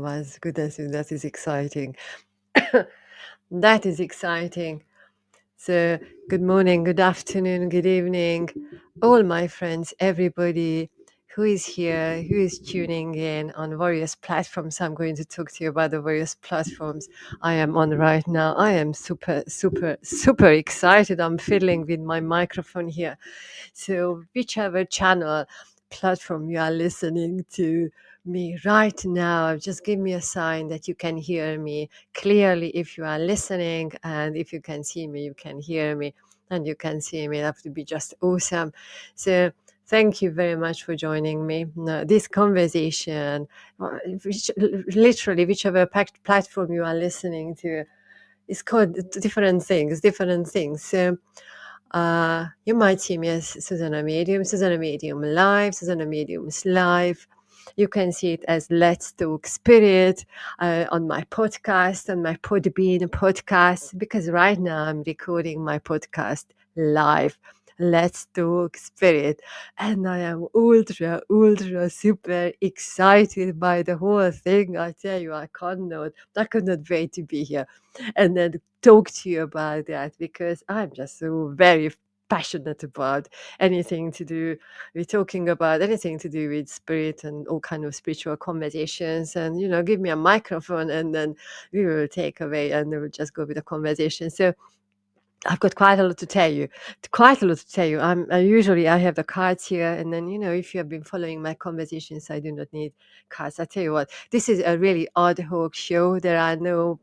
my goodness, that is exciting. That is exciting. So, good morning, good afternoon, good evening, all my friends, everybody who is here, who is tuning in on various platforms. I'm going to talk to you about the various platforms I am on right now. I am super, super, super excited. I'm fiddling with my microphone here. So, whichever channel, platform you are listening to me right now, just give me a sign that you can hear me clearly if you are listening, and if you can see me, you can hear me, and you can see me. That would be just awesome. So, thank you very much for joining me. Now, this conversation, literally, whichever platform you are listening to, is called different things, different things. So, you might see me as Zsuzsanna Medium, Zsuzsanna Medium Live, Zsuzsanna Medium's Live. You can see it as Let's Talk Spirit on my podcast, on my Podbean podcast, because right now I'm recording my podcast live. Let's Talk Spirit. And I am ultra, ultra, super excited by the whole thing. I tell you, I could not wait to be here and then talk to you about that, because I'm just so very passionate about anything to do with talking about anything to do with spirit and all kind of spiritual conversations. And give me a microphone and then we will take away and we will just go with the conversation. So I've got quite a lot to tell you. I have the cards here, and then if you have been following my conversations, I do not need cards. I tell you what, this is a really ad hoc show. There are no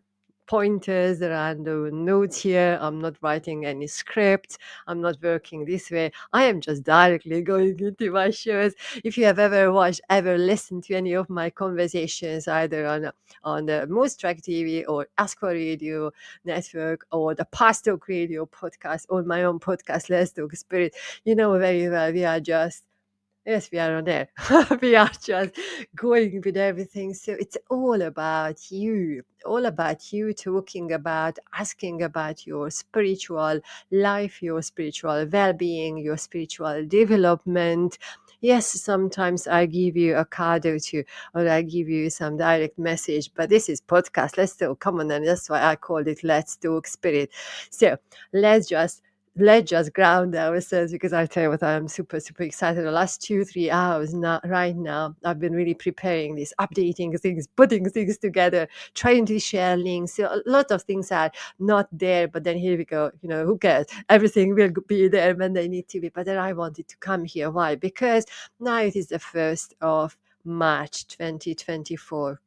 pointers, there are no notes here. I'm not writing any script. I'm not working this way. I am just directly going into my shows. If you have ever listened to any of my conversations, either on the Moonstruck TV or Ask for Radio network or the Past Talk Radio podcast or my own podcast, Let's Talk Spirit, you know very well we are just, yes, we are on air. We are just going with everything. So it's all about you talking about, asking about your spiritual life, your spiritual well-being, your spiritual development. Yes, sometimes I give you a card or two, or I give you some direct message, but this is podcast. Let's talk. Come on, and that's why I called it Let's Talk Spirit. So let's just ground ourselves, because I tell you what, I'm super, super excited. The last 2-3 hours right now, I've been really preparing this, updating things, putting things together, trying to share links. So a lot of things are not there, but then here we go. Who cares? Everything will be there when they need to be. But then I wanted to come here. Why? Because now it is the 1st of March 2024.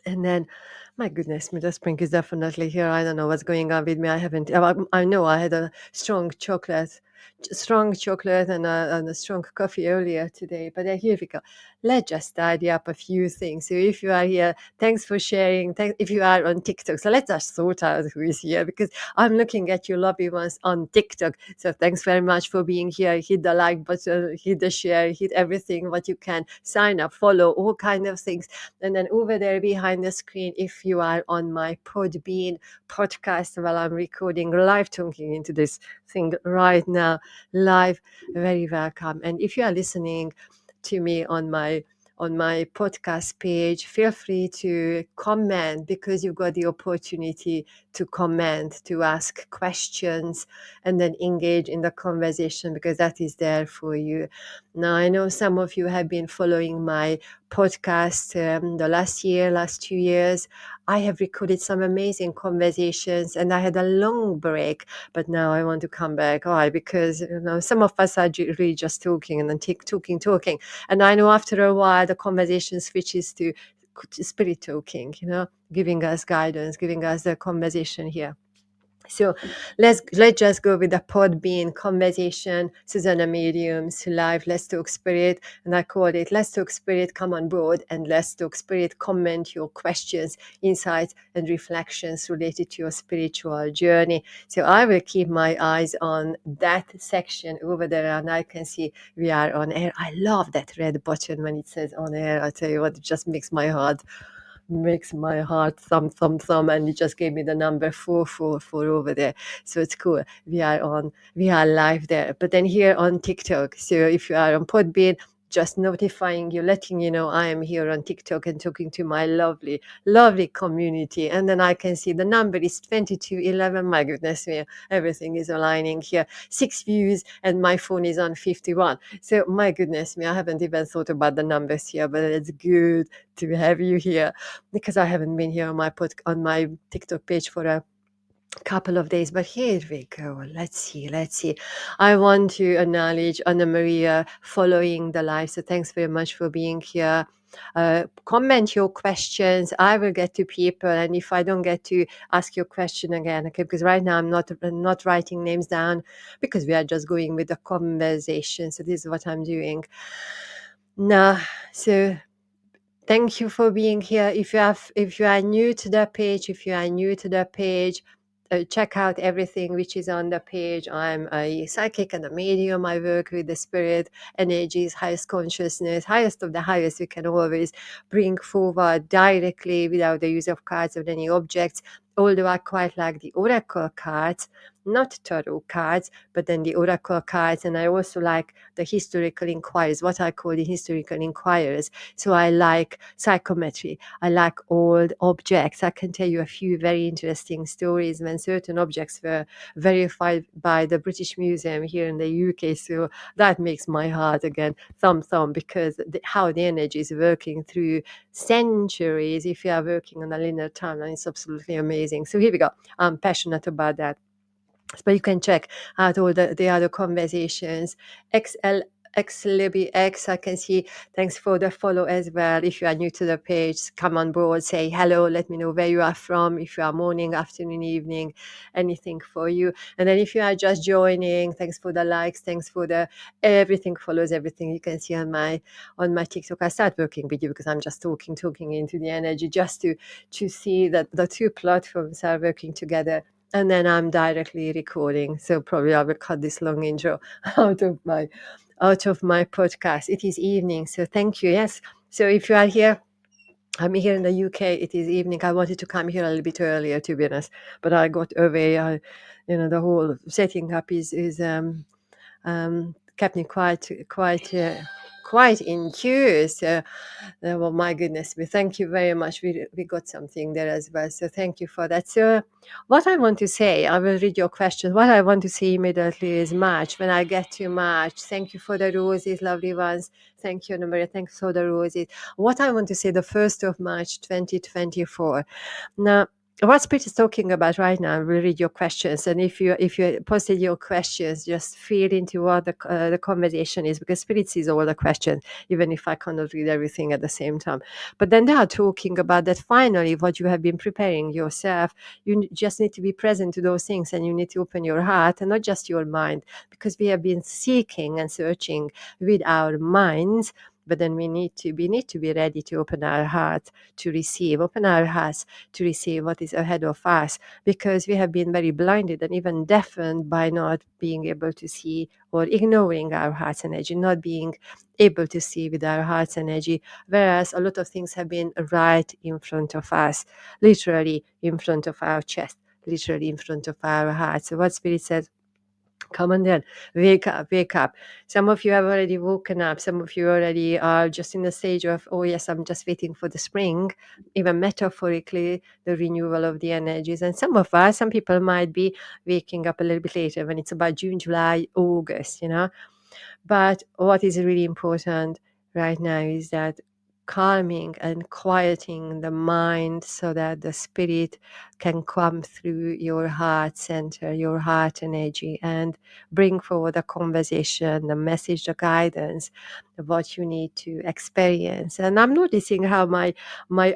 And then, my goodness, the spring is definitely here. I don't know what's going on with me. I know I had a strong chocolate and a strong coffee earlier today. But here we go. Let's just tidy up a few things. So if you are here, thanks for sharing. If you are on TikTok, so let's just sort out who is here, because I'm looking at your lovely ones on TikTok. So thanks very much for being here. Hit the like button, hit the share, hit everything what you can. Sign up, follow, all kind of things. And then over there behind the screen, if you are on my Podbean podcast while I'm recording live, talking into this thing right now, live, very welcome. And if you are listening to me on my podcast page, feel free to comment, because you've got the opportunity to comment, to ask questions, and then engage in the conversation, because that is there for you. Now, I know some of you have been following my podcast the last 2 years. I have recorded some amazing conversations, and I had a long break, but now I want to come back. Why? Because some of us are really just talking and then talking, and I know after a while the conversation switches to spirit talking, giving us guidance, giving us the conversation here. So let's just go with the Podbean conversation. Zsuzsanna Medium's Live, Let's Talk Spirit, and I called it Let's Talk Spirit, come on board, and Let's Talk Spirit, comment your questions, insights, and reflections related to your spiritual journey. So I will keep my eyes on that section over there, and I can see we are on air. I love that red button when it says on air. I tell you what, it just makes my heart thump, and it just gave me the number 444 over there. So it's cool. We are live there. But then here on TikTok, so if you are on Podbean, just notifying you, letting you know I am here on TikTok and talking to my lovely, lovely community. And then I can see the number is 2211. My goodness me, everything is aligning here. 6 views, and my phone is on 51. So my goodness me, I haven't even thought about the numbers here, but it's good to have you here, because I haven't been here on my TikTok page for a couple of days. But here we go. Let's see. I want to acknowledge Anna Maria following the live. So thanks very much for being here. Comment your questions. I will get to people, and if I don't get to ask your question again, okay, because right now I'm not writing names down, because we are just going with the conversation. So this is what I'm doing now. So thank you for being here. If you are new to the page, check out everything which is on the page. I'm a psychic and a medium. I work with the spirit energies, highest consciousness, highest of the highest. We can always bring forward directly without the use of cards or any objects. Although I quite like the oracle cards, not tarot cards, but then the oracle cards. And I also like the historical inquiries, what I call the historical inquiries. So I like psychometry. I like old objects. I can tell you a few very interesting stories when certain objects were verified by the British Museum here in the UK. So that makes my heart again thump, because how the energy is working through centuries, if you are working on a linear timeline, it's absolutely amazing. So here we go. I'm passionate about that. But you can check out all the other conversations. XLibby X, I can see. Thanks for the follow as well. If you are new to the page, come on board, say hello, let me know where you are from, if you are morning, afternoon, evening, anything for you. And then if you are just joining, thanks for the likes, thanks for the everything follows everything you can see on my TikTok. I start working with you because I'm just talking into the energy, just to see that the two platforms are working together. And then I'm directly recording. So probably I will cut this long intro out of my podcast. It is evening, so thank you. Yes. So if you are here, I'm here in the UK. It is evening. I wanted to come here a little bit earlier, to be honest, but I got away. The whole setting up is kept me quite in queue. So, well, my goodness, we thank you very much. We got something there as well. So thank you for that. So what I want to say, I will read your questions. What I want to say immediately is March. When I get to March, thank you for the roses, lovely ones. Thank you, Anna Maria. Thanks for the roses. What I want to say, the 1st of March, 2024. Now, what Spirit is talking about right now, we'll read your questions, and if you posted your questions, just feel into what the conversation is, because Spirit sees all the questions, even if I cannot read everything at the same time. But then they are talking about that finally, what you have been preparing yourself, you just need to be present to those things, and you need to open your heart and not just your mind, because we have been seeking and searching with our minds. But then we need to be ready to open our heart to receive, to receive what is ahead of us, because we have been very blinded and even deafened by not being able to see, or ignoring our heart's energy, not being able to see with our heart's energy, whereas a lot of things have been right in front of us, literally in front of our chest, literally in front of our heart. So what Spirit says, come on then, wake up. Some of you have already woken up. Some of you already are just in the stage of, oh yes, I'm just waiting for the spring, even metaphorically, the renewal of the energies. And some people might be waking up a little bit later, when it's about June, July, August, But what is really important right now is that calming and quieting the mind, so that the Spirit can come through your heart center, your heart energy, and bring forward the conversation, the message, the guidance, what you need to experience. And I'm noticing how my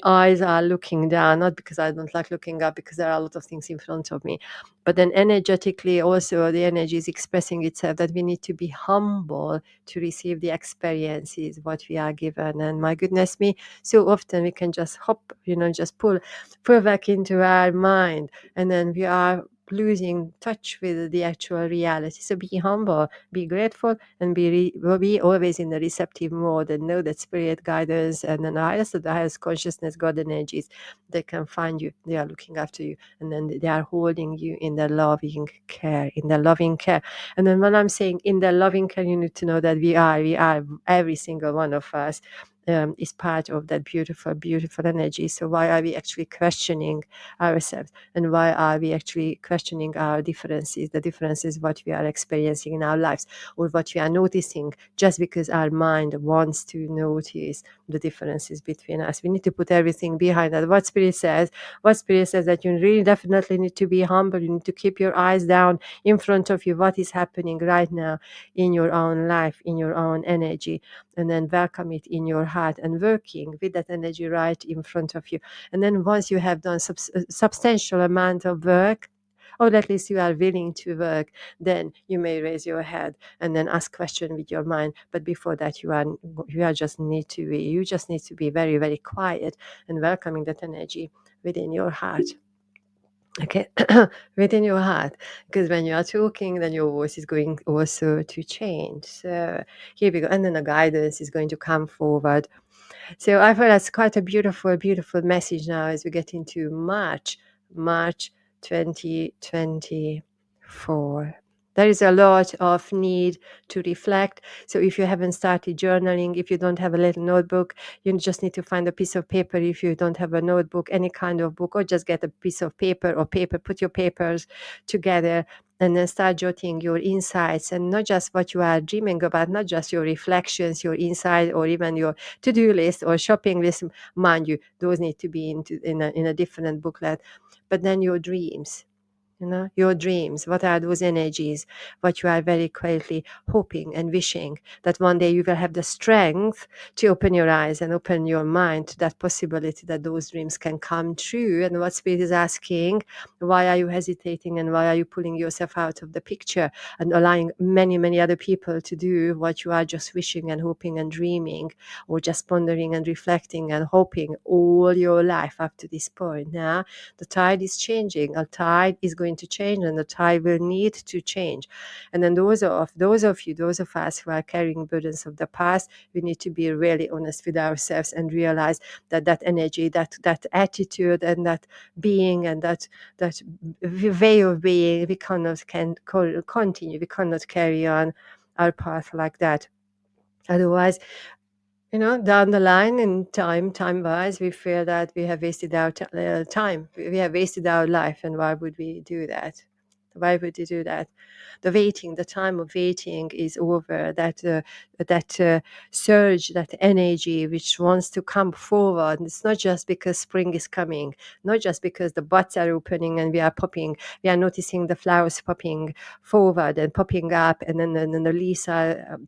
eyes are looking down, not because I don't like looking up, because there are a lot of things in front of me, but then energetically also the energy is expressing itself, that we need to be humble to receive the experiences what we are given. And my goodness me, so often we can just hop, just pull back into our mind, and then we are losing touch with the actual reality. So be humble, be grateful, and be always in the receptive mode, and know that spirit guidance and the highest consciousness, God energies, they can find you. They are looking after you, and then they are holding you in their loving care, And then when I'm saying in their loving care, you need to know that we are every single one of us. Is part of that beautiful, beautiful energy. So why are we actually questioning ourselves? And why are we actually questioning our differences, the differences what we are experiencing in our lives, or what we are noticing, just because our mind wants to notice the differences between us? We need to put everything behind that. What Spirit says that you really definitely need to be humble. You need to keep your eyes down in front of you, what is happening right now in your own life, in your own energy, and then welcome it in your heart and working with that energy right in front of you. And then once you have done substantial amount of work, or at least you are willing to work, then you may raise your head and then ask question with your mind. But before that, you just need to be very, very quiet and welcoming that energy within your heart. Okay, within your heart, because when you are talking, then your voice is going also to change. So here we go, and then the guidance is going to come forward. So I feel that's quite a beautiful, beautiful message now as we get into March 2024. There is a lot of need to reflect. So if you haven't started journaling, if you don't have a little notebook, you just need to find a piece of paper. If you don't have a notebook, any kind of book, or just get a piece of paper, put your papers together, and then start jotting your insights, and not just what you are dreaming about, not just your reflections, your insight, or even your to-do list or shopping list. Mind you, those need to be in a different booklet. But then your dreams, your dreams, what are those energies, what you are very quietly hoping and wishing that one day you will have the strength to open your eyes and open your mind to that possibility that those dreams can come true. And what Spirit is asking, why are you hesitating, and why are you pulling yourself out of the picture and allowing many, many other people to do what you are just wishing and hoping and dreaming, or just pondering and reflecting and hoping all your life up to this point? Now the tide is changing. A tide is going to change, and the tide will need to change. And then those of us who are carrying burdens of the past, we need to be really honest with ourselves and realize that that energy, that attitude, and that being, and that way of being, we cannot continue. We cannot carry on our path like that. Otherwise, down the line in time-wise, we feel that we have wasted our time. We have wasted our life, and why would we do that? Why would you do that? The time of waiting is over. That surge, that energy which wants to come forward. It's not just because spring is coming, not just because the buds are opening and we are noticing the flowers popping forward and popping up, and then the leaves are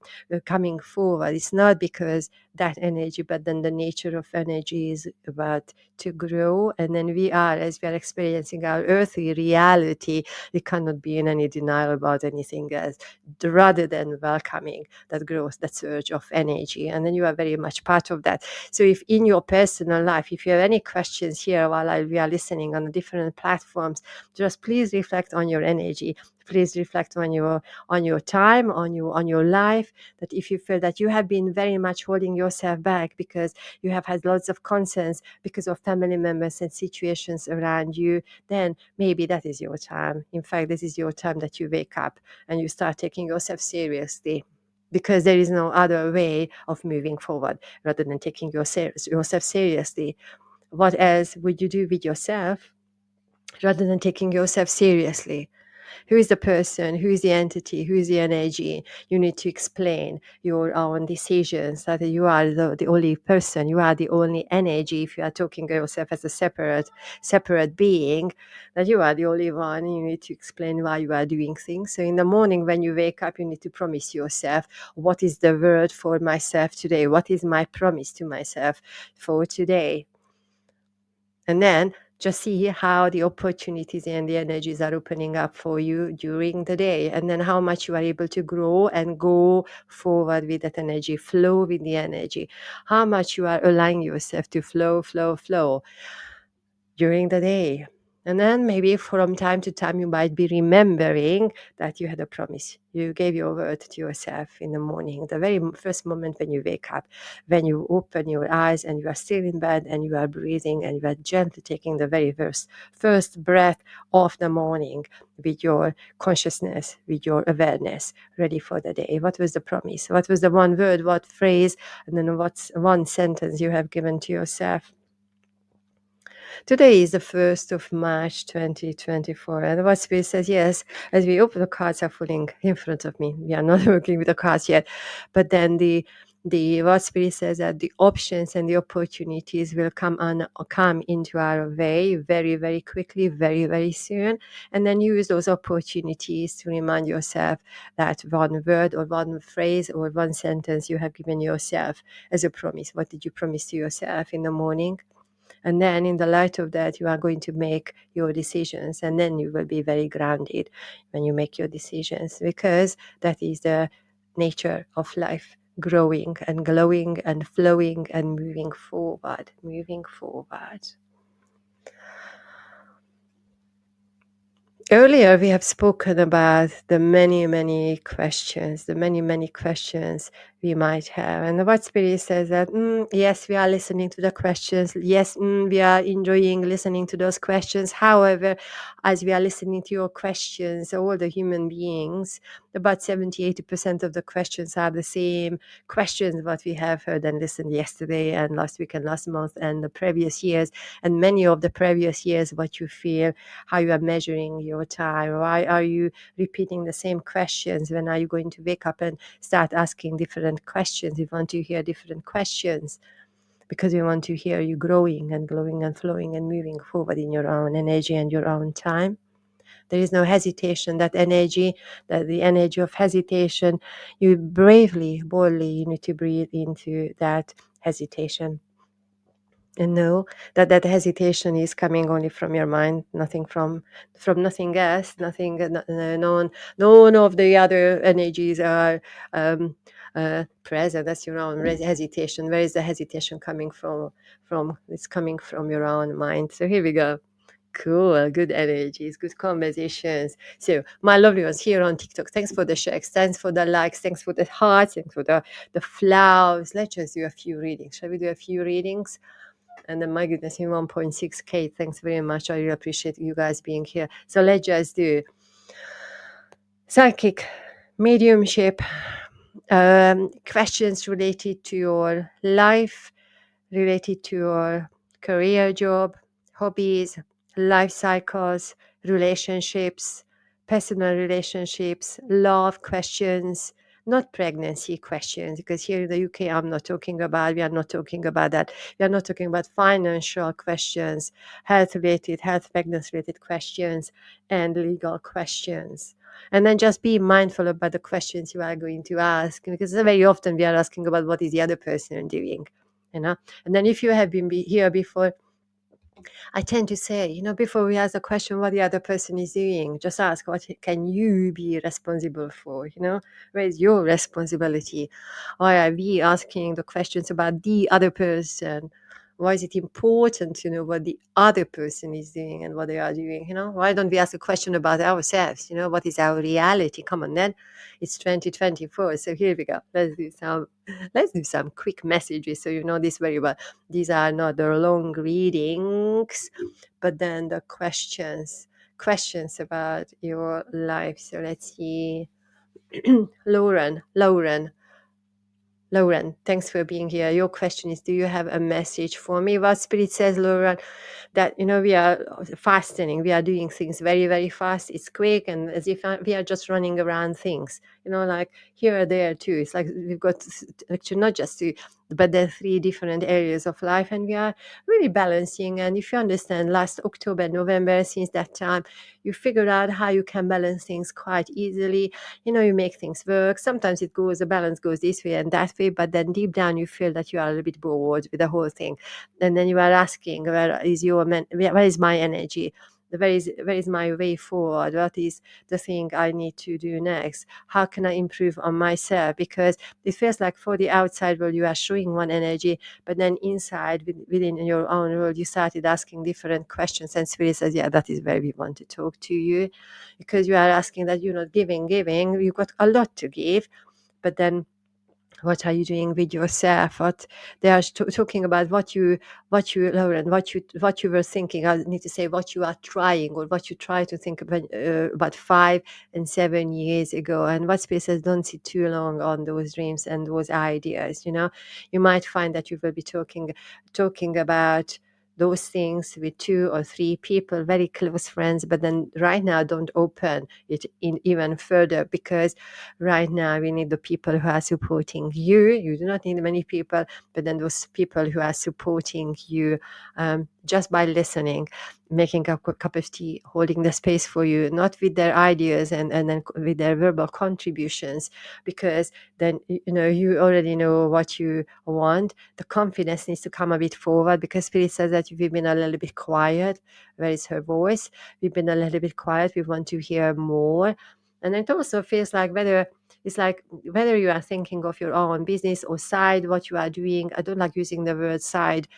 coming forward. It's not because that energy, but then the nature of energy is about to grow. And then as we are experiencing our earthly reality, we cannot be in any denial about anything else, rather than welcoming that growth, that surge of energy. And then you are very much part of that. So if in your personal life, if you have any questions here while we are listening on the different platforms, just please reflect on your energy. Please reflect on your time, on your life, that if you feel that you have been very much holding yourself back because you have had lots of concerns because of family members and situations around you, then maybe that is your time. In fact, this is your time that you wake up and you start taking yourself seriously, because there is no other way of moving forward rather than taking yourself seriously. What else would you do with yourself rather than taking yourself seriously? Who is the person? Who is the entity? Who is the energy? You need to explain your own decisions, that you are the only person, you are the only energy. If you are talking of yourself as a separate being, that you are the only one. You need to explain why you are doing things. So in the morning when you wake up, you need to promise yourself, what is the word for myself today? What is my promise to myself for today? And then just see how the opportunities and the energies are opening up for you during the day, and then how much you are able to grow and go forward with that energy, flow with the energy, how much you are allowing yourself to flow during the day. And then maybe from time to time, you might be remembering that you had a promise. You gave your word to yourself in the morning, the very first moment when you wake up, when you open your eyes and you are still in bed and you are breathing and you are gently taking the very first breath of the morning with your consciousness, with your awareness, ready for the day. What was the promise? What was the one word, what phrase, and then what's one sentence you have given to yourself? Today is the 1st of March 2024, and what Spirit says, yes, as we open, the cards are falling in front of me. We are not working with the cards yet, but then the what Spirit says that the options and the opportunities will come into our way very, very quickly, very, very soon, and then use those opportunities to remind yourself that one word or one phrase or one sentence you have given yourself as a promise. What did you promise to yourself in the morning? And then in the light of that, you are going to make your decisions. And then you will be very grounded when you make your decisions, because that is the nature of life, growing and glowing and flowing and moving forward, moving forward. Earlier, we have spoken about the many, many questions we might have. And the What Spirit says that, yes, we are listening to the questions. Yes, we are enjoying listening to those questions. However, as we are listening to your questions, all the human beings, about 70-80% of the questions are the same questions what we have heard and listened yesterday and last week and last month and the previous years. And many of the previous years, what you feel, how you are measuring your time. Why are you repeating the same questions? When are you going to wake up and start asking different questions? We want to hear different questions because we want to hear you growing and glowing and flowing and moving forward in your own energy and your own time. There is no hesitation. That the energy of hesitation, you bravely, boldly, you need to breathe into that hesitation. And know that hesitation is coming only from your mind, nothing from nothing else, nothing. None of the other energies are present. That's your own hesitation. Where is the hesitation coming from? It's coming from your own mind. So here we go. Cool, good energies, good conversations. So, my lovely ones here on TikTok, thanks for the shares, thanks for the likes, thanks for the hearts, thanks for the flowers. Let's just do a few readings. Shall we do a few readings? And then, my goodness, in 1.6K, thanks very much. I really appreciate you guys being here. So let's just do psychic, mediumship, questions related to your life, related to your career, job, hobbies, life cycles, relationships, personal relationships, love questions, not pregnancy questions, because here in the UK, we are not talking about that. We are not talking about financial questions, health pregnancy related questions, and legal questions. And then just be mindful about the questions you are going to ask, because very often we are asking about what is the other person doing, you know. And then if you have been here before, I tend to say, before we ask the question what the other person is doing, just ask, what can you be responsible for? Where is your responsibility? Why are we asking the questions about the other person? Why is it important to know what the other person is doing and what they are doing? Why don't we ask a question about ourselves? What is our reality? Come on, then. It's 2024, so here we go. Let's do some quick messages so you know this very well. These are not the long readings, but then the questions about your life. So let's see. Lauren, thanks for being here. Your question is, do you have a message for me? What Spirit says, Lauren, that, we are fastening. We are doing things very, very fast. It's quick, and as if we are just running around things, like here or there too. It's like we've got actually not just two, but there are 3 different areas of life, and we are really balancing. And if you understand, last October, November, since that time, you figured out how you can balance things quite easily. You make things work. Sometimes the balance goes this way and that way, but then deep down you feel that you are a little bit bored with the whole thing. And then you are asking, where is my energy? where is my way forward? What is the thing I need to do next? How can I improve on myself? Because it feels like for the outside world you are showing one energy, but then inside within your own world you started asking different questions, and spirit says, yeah, that is where we want to talk to you, because you are asking that you're not giving. You've got a lot to give, but then what are you doing with yourself? What they are talking about, what you Lauren, what you were thinking. I need to say what you are trying, or what you try to think about 5 and 7 years ago, and what spirit says, don't sit too long on those dreams and those ideas. You might find that you will be talking about those things with 2 or 3 people, very close friends, but then right now don't open it in even further, because right now we need the people who are supporting you. You do not need many people, but then those people who are supporting you, just by listening, making a cup of tea, holding the space for you, not with their ideas and then with their verbal contributions, because then you already know what you want. The confidence needs to come a bit forward, because spirit says that we've been a little bit quiet. Where is her voice? We've been a little bit quiet. We want to hear more. And it also feels like whether you are thinking of your own business or side, what you are doing. I don't like using the word side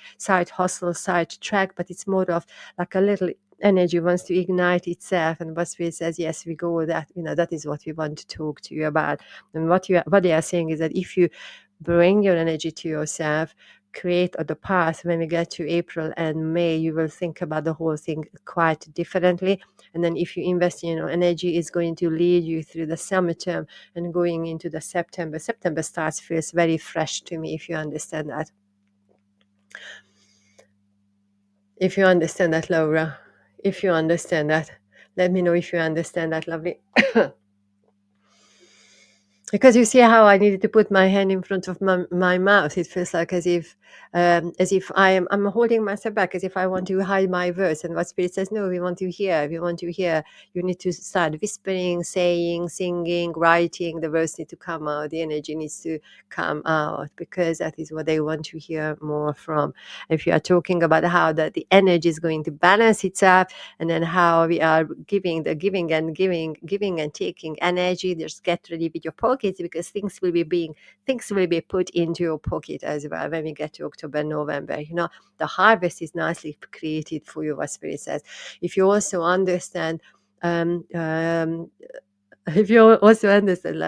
hustle, side track, but it's more of like a little energy wants to ignite itself. And what spirit says, yes, we go with that. That is what we want to talk to you about. And what they are saying is that if you bring your energy to yourself, create the path, when we get to April and May, you will think about the whole thing quite differently. And then if you invest in your energy, it's going to lead you through the summer term and going into the September. September starts feels very fresh to me, if you understand that. If you understand that, Laura. If you understand that. Let me know if you understand that, lovely. Because you see how I needed to put my hand in front of my mouth. It feels like as if I'm holding myself back, as if I want to hide my words. And what spirit says, no, we want to hear. We want to hear. You need to start whispering, saying, singing, writing. The words need to come out. The energy needs to come out, because that is what they want to hear more from. If you are talking about how the energy is going to balance itself, and then how we are giving and taking energy, just get ready with your pockets, because things will be put into your pocket as well when we get to October, November. The harvest is nicely created for you, what spirit says. If you also understand if you also understand,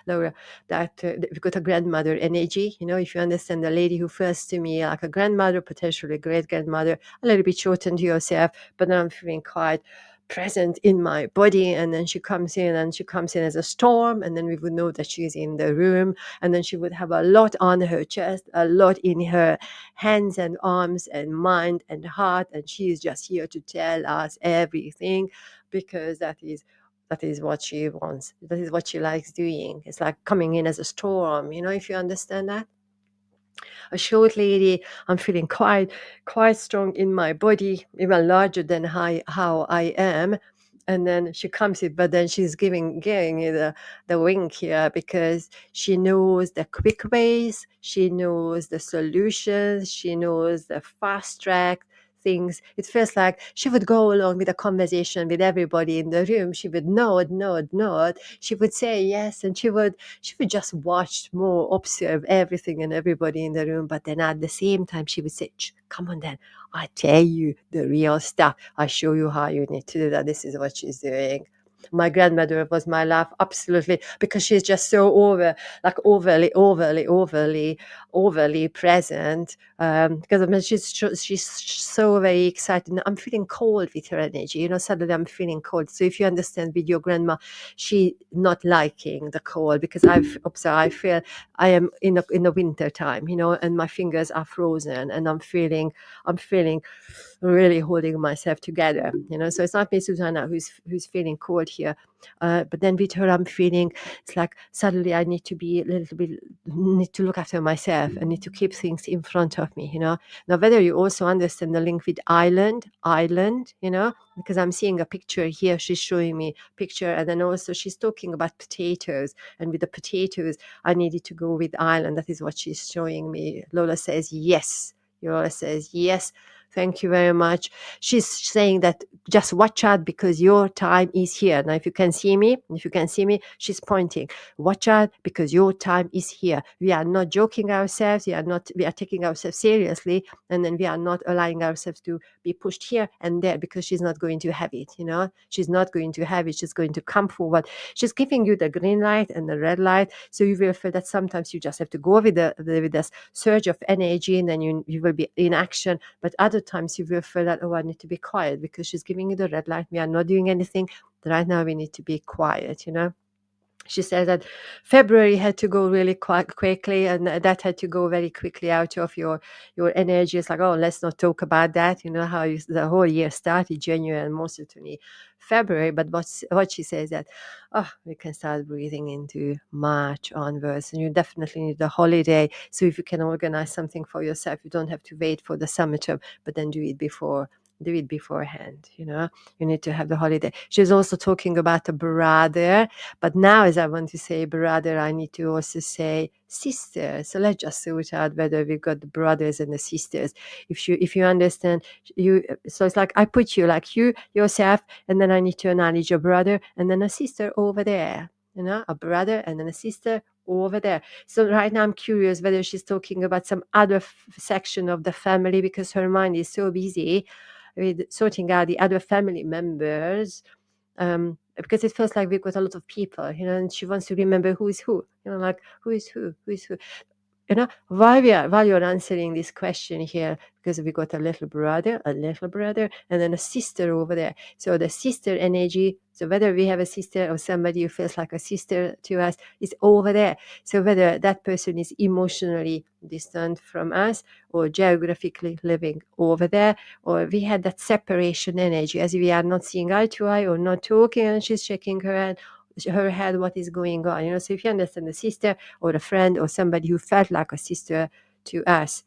Laura, that we've got a grandmother energy. If you understand the lady who feels to me like a grandmother, potentially a great grandmother, a little bit shortened to yourself, but then I'm feeling quite present in my body, and then she comes in as a storm, and then we would know that she's in the room, and then she would have a lot on her chest, a lot in her hands and arms and mind and heart, and she is just here to tell us everything, because that is what she wants. That is what she likes doing. It's like coming in as a storm, if you understand that. A short lady, I'm feeling quite strong in my body, even larger than how I am. And then she comes in, but then she's giving you the wink here, because she knows the quick ways, she knows the solutions, she knows the fast track things. It feels like she would go along with a conversation with everybody in the room. She would nod. She would say yes, and she would just watch more, observe everything and everybody in the room. But then at the same time, she would say, come on then, I tell you the real stuff. I show you how you need to do that. This is what she's doing. My grandmother was my life, absolutely, because she's just so overly present. Because I mean, she's so very excited. I'm feeling cold with her energy. Suddenly I'm feeling cold. So if you understand with your grandma, she not liking the cold, because I've observed, I feel I am in the winter time, and my fingers are frozen, and I'm feeling really holding myself together, so it's not me, Zsuzsanna, who's feeling cold here, but then with her I'm feeling it's like suddenly I need to be a little bit, need to look after myself. I need to keep things in front of me, now whether you also understand the link with island, because I'm seeing a picture here, she's showing me picture, and then also she's talking about potatoes, and with the potatoes I needed to go with island. That is what she's showing me. Lola says yes. Lola says yes. Thank you very much. She's saying that just watch out because your time is here. Now, if you can see me, she's pointing. Watch out because your time is here. We are not joking ourselves. We are taking ourselves seriously. And then we are not allowing ourselves to be pushed here and there because she's not going to have it, She's not going to have it. She's going to come forward. She's giving you the green light and the red light. So you will feel that sometimes you just have to go with this surge of energy, and then you will be in action. But other times you will feel that, oh, I need to be quiet because she's giving you the red light. We are not doing anything. Right now we need to be quiet, She said that February had to go really quite quickly, and that had to go very quickly out of your energy. It's like, oh, let's not talk about that. You know how the whole year started, January and most certainly February. But what she says that, oh, we can start breathing into March onwards, and you definitely need a holiday. So if you can organize something for yourself, you don't have to wait for the summer term, but then do it beforehand. You need to have the holiday. She's also talking about a brother. But now, as I want to say brother, I need to also say sister. So let's just sort out whether we've got the brothers and the sisters. If you understand, so it's like I put you like you yourself, and then I need to acknowledge a brother and then a sister over there. A brother and then a sister over there. So right now I'm curious whether she's talking about some other section of the family, because her mind is so busy with sorting out the other family members. Because it feels like we've got a lot of people, and she wants to remember who is who, like who is who, while you're answering this question here, because we got a little brother, and then a sister over there. So the sister energy, so whether we have a sister or somebody who feels like a sister to us, is over there. So whether that person is emotionally distant from us or geographically living over there, or we had that separation energy, as we are not seeing eye to eye or not talking, and she's shaking her head, what is going on, so if you understand the sister or a friend or somebody who felt like a sister to us,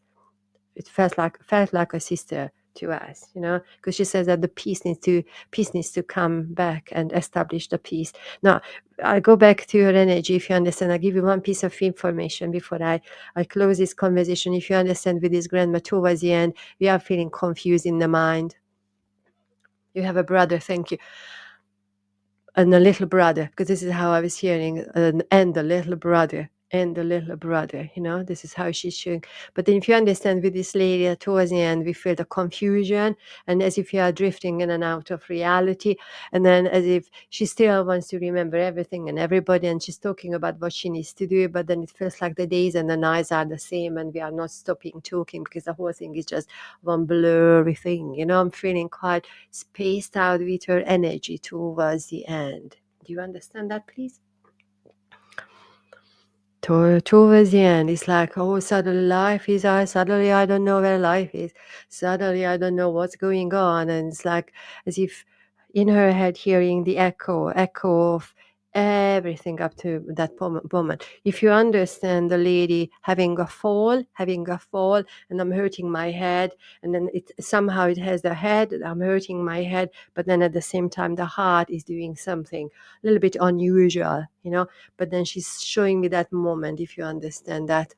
it felt like a sister to us, because she says that the peace needs to come back and establish the peace. Now I go back to your energy. If you understand, I'll give you one piece of information before I close this conversation. If you understand, with this grandma, towards the end, we are feeling confused in the mind. You have a brother, thank you, and a little brother, because this is how I was hearing, and the little brother, this is how she's showing. But then if you understand, with this lady towards the end, we feel the confusion, and as if you are drifting in and out of reality, and then as if she still wants to remember everything and everybody, and she's talking about what she needs to do, but then it feels like the days and the nights are the same, and we are not stopping talking because the whole thing is just one blurry thing. I'm feeling quite spaced out with her energy towards the end. Do you understand that, please? Towards the end, it's like, oh, suddenly life is suddenly I don't know where life is. Suddenly I don't know what's going on. And it's like as if in her head hearing the echo of everything up to that moment. If you understand the lady having a fall, and I'm hurting my head, and then it somehow it has the head, I'm hurting my head, but then at the same time the heart is doing something a little bit unusual, but then she's showing me that moment. If you understand that,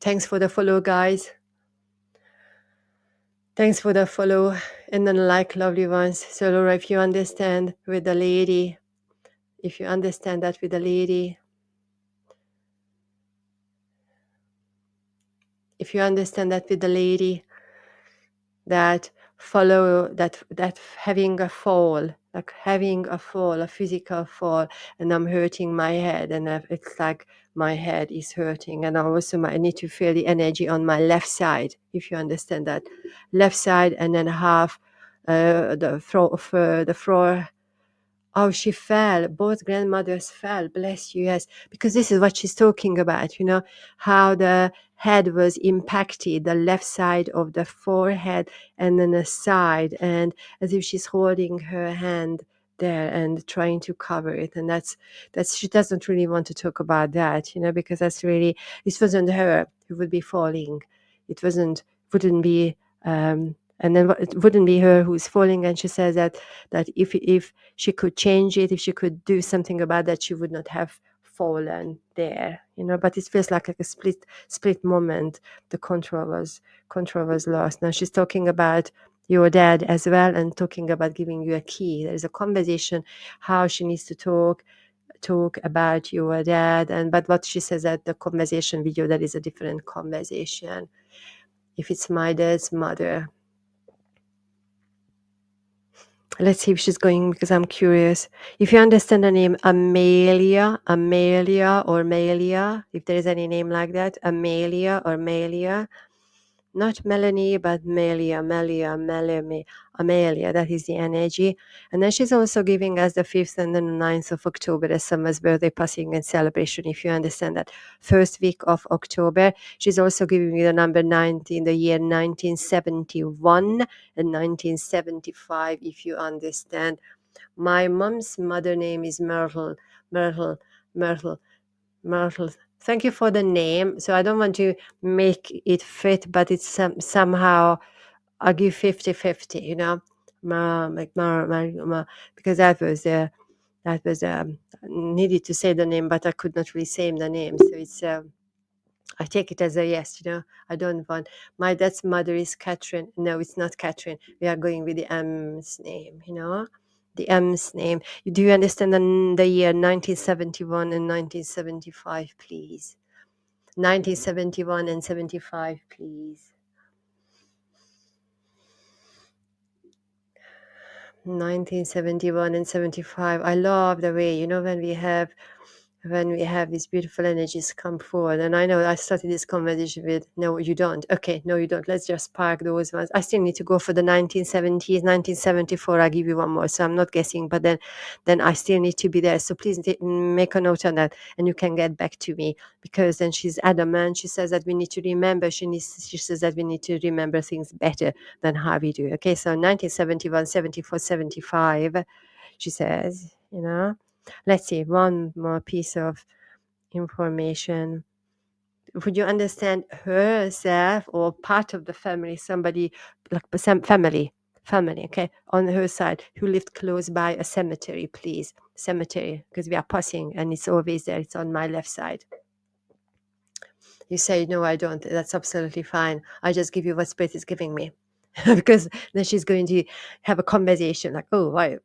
thanks for the follow, guys. Thanks for the follow and then like, lovely ones. So Laura, if you understand with the lady, if you understand that with the lady, if you understand that with the lady, that follow, that having a fall, a physical fall, and I'm hurting my head, and it's like my head is hurting, and I also I need to feel the energy on my left side, if you understand that, left side, and then half the floor. Oh, she fell. Both grandmothers fell. Bless you, yes. Because this is what she's talking about, how the head was impacted, the left side of the forehead and then the side, and as if she's holding her hand there and trying to cover it. And that's she doesn't really want to talk about that, because this wasn't her who would be falling. Wouldn't be, and then it wouldn't be her who's falling. And she says that if she could change it, if she could do something about that, she would not have fallen there, but it feels like a split moment. The control was lost. Now she's talking about your dad as well, and talking about giving you a key. There is a conversation how she needs to talk about your dad, but what she says at the conversation video, that is a different conversation. If it's my dad's mother, let's see if she's going, because I'm curious. If you understand the name Amelia, or Malia, if there is any name like that, Amelia or Malia, not Melanie, but Amelia, that is the energy. And then she's also giving us the 5th and the 9th of October as someone's birthday, passing and celebration, if you understand that. First week of October. She's also giving you the number 19, the year 1971 and 1975, if you understand. My mom's mother name is Myrtle. Thank you for the name. So I don't want to make it fit, but it's somehow I'll give 50-50, because that was needed to say the name, but I could not really say the name. So it's I take it as a yes, I don't want. My dad's mother is Catherine. No, it's not Catherine. We are going with the M's name, the M's name. Do you understand the year 1971 and 1975, please? 1971 and 75, please. 1971 and 75. I love the way, when we have these beautiful energies come forward. And I know I started this conversation with, no, you don't. Okay, no, you don't. Let's just park those ones. I still need to go for the 1970s, 1974. I'll give you one more. So I'm not guessing, but then I still need to be there. So please make a note on that, and you can get back to me, because then she's adamant. She says that we need to remember. She says that we need to remember things better than how we do. Okay, so 1971, 74, 75, she says, Let's see, one more piece of information. Would you understand herself or part of the family, somebody like some family, okay, on her side, who lived close by a cemetery, please? Cemetery, because we are passing and it's always there. It's on my left side. You say, no, I don't. That's absolutely fine. I just give you what Spirit is giving me. Because then she's going to have a conversation like, oh, why?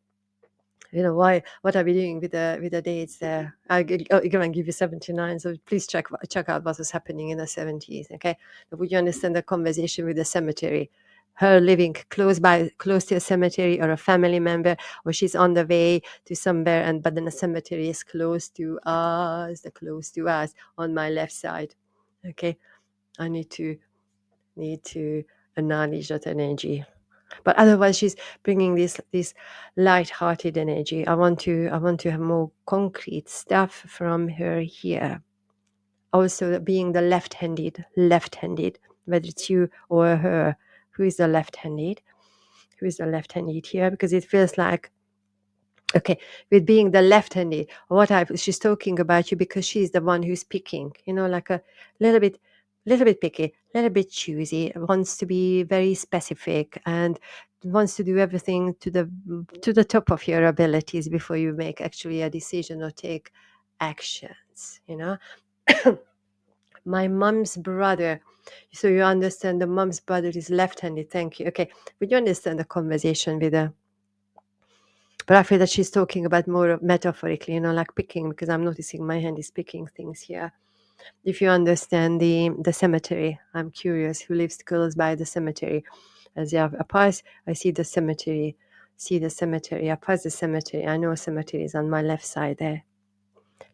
What are we doing with the dates there? I'm going to give you 79, so please check out what was happening in the 70s. Okay, but would you understand the conversation with the cemetery? Her living close to a cemetery, or a family member, or she's on the way to somewhere, but then the cemetery is close to us, on my left side. Okay, I need to acknowledge that energy. But otherwise, she's bringing this light-hearted energy. I want to have more concrete stuff from her here. Also, being the left-handed, whether it's you or her, who is the left-handed here, because it feels like, okay, with being the left-handed, she's talking about you because she's the one who's picking, like a little bit picky, a little bit choosy, wants to be very specific, and wants to do everything to the top of your abilities before you make actually a decision or take actions, My mom's brother. So you understand the mom's brother is left-handed. Thank you. Okay. Would you understand the conversation with her? But I feel that she's talking about more metaphorically, like picking, because I'm noticing my hand is picking things here. If you understand the cemetery, I'm curious who lives close by the cemetery. As I pass, I see the cemetery. I pass the cemetery. I know a cemetery is on my left side there.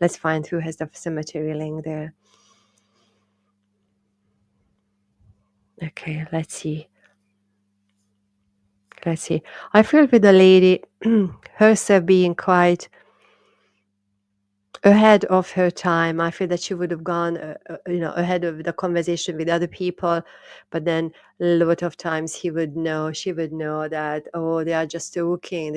Let's find who has the cemetery laying there. Okay, let's see. I feel with the lady herself being quite ahead of her time. I feel that she would have gone, ahead of the conversation with other people. But then a lot of times she would know that, oh, they are just talking.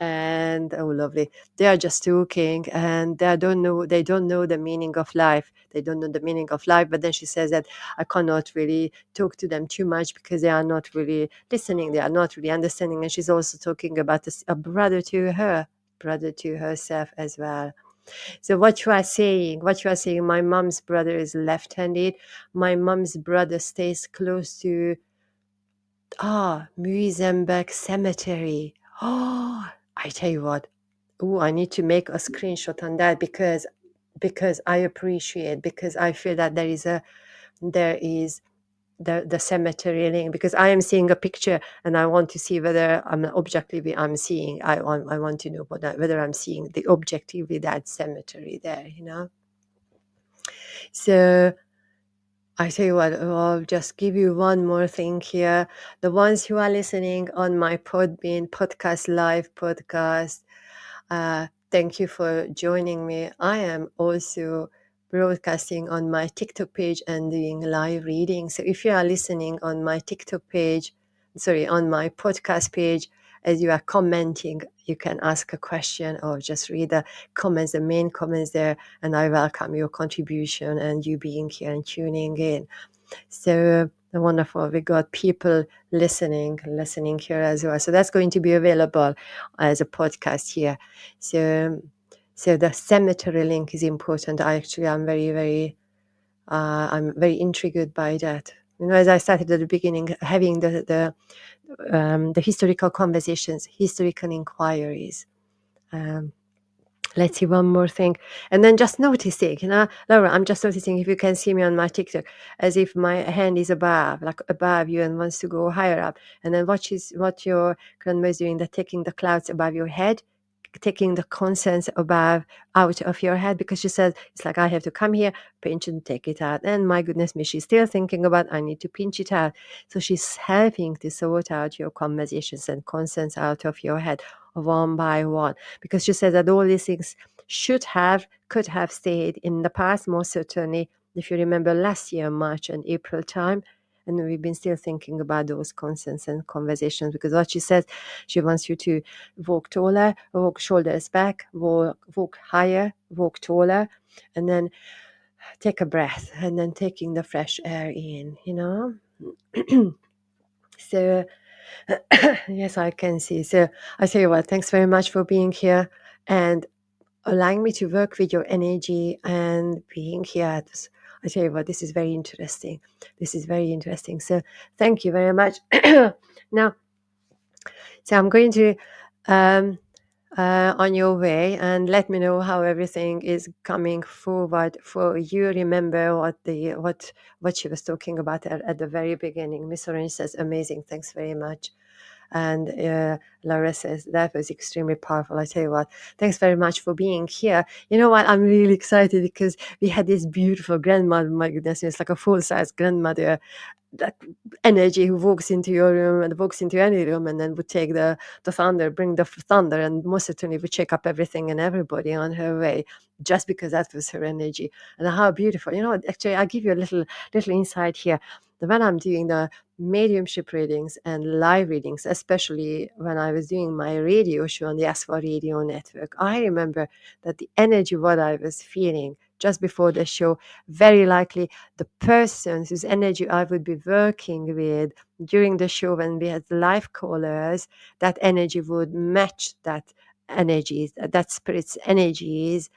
And oh, lovely. They are just talking, and they don't know the meaning of life. But then she says that I cannot really talk to them too much because they are not really listening. They are not really understanding. And she's also talking about a brother to herself as well. So what you are saying, my mom's brother is left-handed. My mom's brother stays close to Muizenberg Cemetery. Oh, I tell you what. Oh, I need to make a screenshot on that because I appreciate, because I feel that there is the cemetery link, because I am seeing a picture and I want to see whether I'm seeing. I want to know whether I'm seeing the objectively that cemetery there. So I tell you what, I'll just give you one more thing here. The ones who are listening on my Podbean podcast, live podcast, thank you for joining me. I am also broadcasting on my TikTok page and doing live reading. So if you are listening on my on my podcast page, as you are commenting, you can ask a question or just read the main comments there, and I welcome your contribution and you being here and tuning in. So wonderful. We got people listening here as well. So that's going to be available as a podcast here. So the cemetery link is important. I'm very intrigued by that. As I started at the beginning, having the historical conversations, historical inquiries. Let's see one more thing. And then just noticing, Laura, I'm just noticing if you can see me on my TikTok, as if my hand is above you and wants to go higher up. And then what your grandma is doing, that taking the clouds above your head, taking the concerns out of your head, because she says, it's like, I have to come here, pinch and take it out. And my goodness me, she's still thinking about, I need to pinch it out. So she's helping to sort out your conversations and concerns out of your head one by one, because she said that all these things could have stayed in the past, most certainly. If you remember last year, March and April time, and we've been still thinking about those concerns and conversations, because what she says, she wants you to walk taller, walk shoulders back, walk higher, walk taller, and then take a breath, and then taking the fresh air in, So yes, I can see. So I tell you what, thanks very much for being here and allowing me to work with your energy and being here. I tell you what, this is very interesting. So thank you very much. Now, so I'm going to on your way, and let me know how everything is coming forward for you. Remember what she was talking about at the very beginning. Miss Orange says, amazing, thanks very much. And Laura says, that was extremely powerful. I tell you what, thanks very much for being here. You know what, I'm really excited because we had this beautiful grandmother, my goodness, it's like a full-size grandmother, that energy who walks into your room and walks into any room, and then would take the bring the thunder, and most certainly would shake up everything and everybody on her way, just because that was her energy. And how beautiful. Actually, I'll give you a little insight here. When I'm doing the mediumship readings and live readings, especially when I was doing my radio show on the Aswa Radio Network, I remember that the energy, what I was feeling just before the show, very likely the person whose energy I would be working with during the show when we had live callers, that energy would match that energies, that spirit's energies,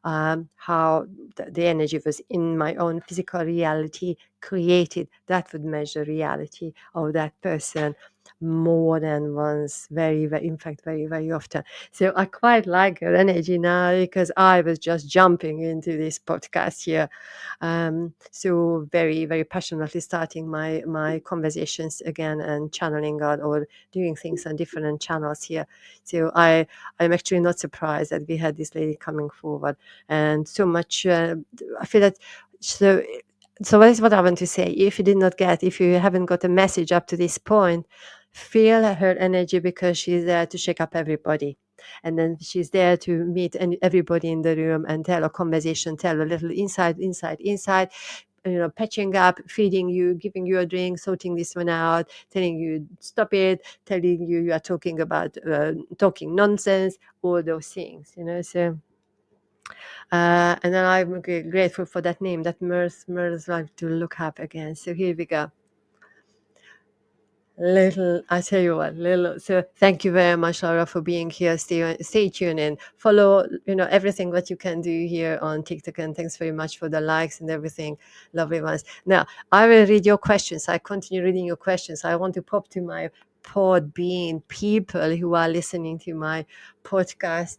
how the energy was in my own physical reality created, that would measure reality of that person more than once, very, very, in fact, very, very often. So I quite like her energy now, because I was just jumping into this podcast here. So very, very passionately starting my conversations again and channeling out or doing things on different channels here. So I'm actually not surprised that we had this lady coming forward, and so much. I feel that so that is what I want to say. If you haven't got a message up to this point, feel her energy, because she's there to shake up everybody. And then she's there to meet everybody in the room and tell a conversation, tell a little insight, patching up, feeding you, giving you a drink, sorting this one out, telling you stop it, telling you are talking about talking nonsense, all those things, So and then I'm grateful for that name, that Mirth. I have to look up again. So here we go. I tell you what, little. So thank you very much, Laura, for being here. Stay tuned and follow, everything what you can do here on TikTok. And thanks very much for the likes and everything, lovely ones. Now I will read your questions. I continue reading your questions. I want to pop to my Podbean people who are listening to my podcast.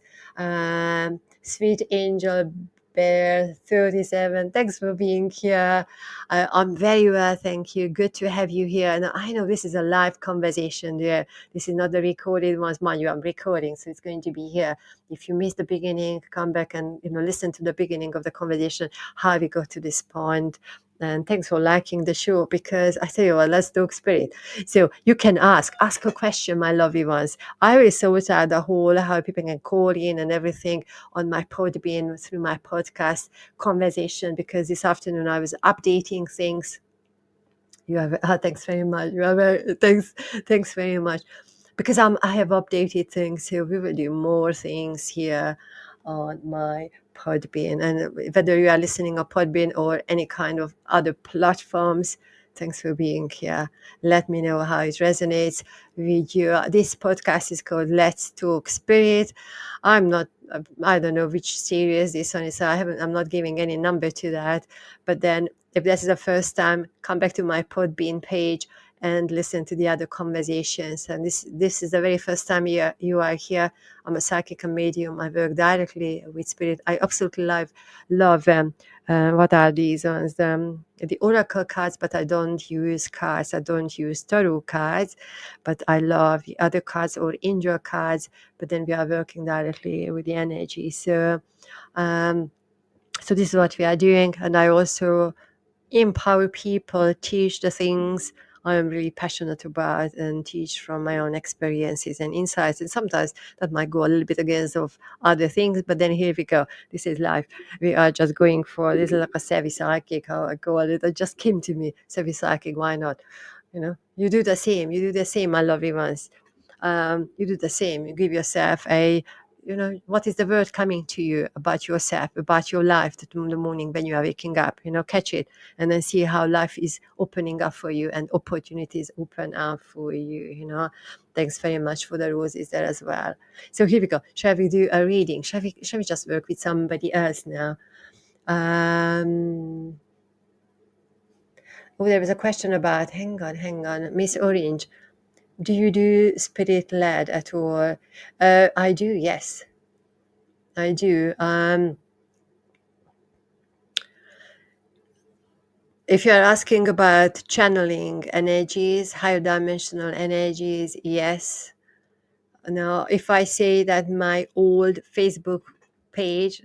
Sweet Angel Bear 37. Thanks for being here. I'm very well, thank you. Good to have you here. And I know this is a live conversation there. This is not the recorded ones. Mind you, I'm recording, so it's going to be here. If you missed the beginning, come back and listen to the beginning of the conversation, how we got to this point. And thanks for liking the show, because I tell you what, let's talk spirit. So you can ask a question, my lovely ones. I will sort out the whole how people can call in and everything on my Podbean through my podcast conversation, because this afternoon I was updating things. You have thanks very much. Thanks very much, because I have updated things, so we will do more things here on my Podbean, and whether you are listening on Podbean or any kind of other platforms. Thanks for being here. Let me know how it resonates with you. This podcast is called Let's Talk Spirit. I don't know which series this one is. So I'm not giving any number to that. But then if this is the first time, come back to my Podbean page and listen to the other conversations. And this is the very first time you are here. I'm a psychic and medium. I work directly with spirit. I absolutely love what are these ones? The oracle cards, but I don't use cards. I don't use tarot cards, but I love the other cards or angel cards. But then we are working directly with the energy. So this is what we are doing. And I also empower people, teach the things I am really passionate about, and teach from my own experiences and insights. And sometimes that might go a little bit against of other things, but then here we go. This is life. We are just going for this is like a savvy psychic, how I call it. It just came to me. Savvy psychic, why not? You do the same. You do the same, my lovely ones. You do the same. You give yourself what is the word coming to you about yourself, about your life in the morning when you are waking up, catch it, and then see how life is opening up for you and opportunities open up for you. Thanks very much for the roses there as well. So here we go. Shall we do a reading? Shall we just work with somebody else now? There was a question about, hang on, Miss Orange. Do you do spirit led at all? I do, yes. I do. If you're asking about channeling energies, higher dimensional energies, yes. Now, if I say that my old Facebook page,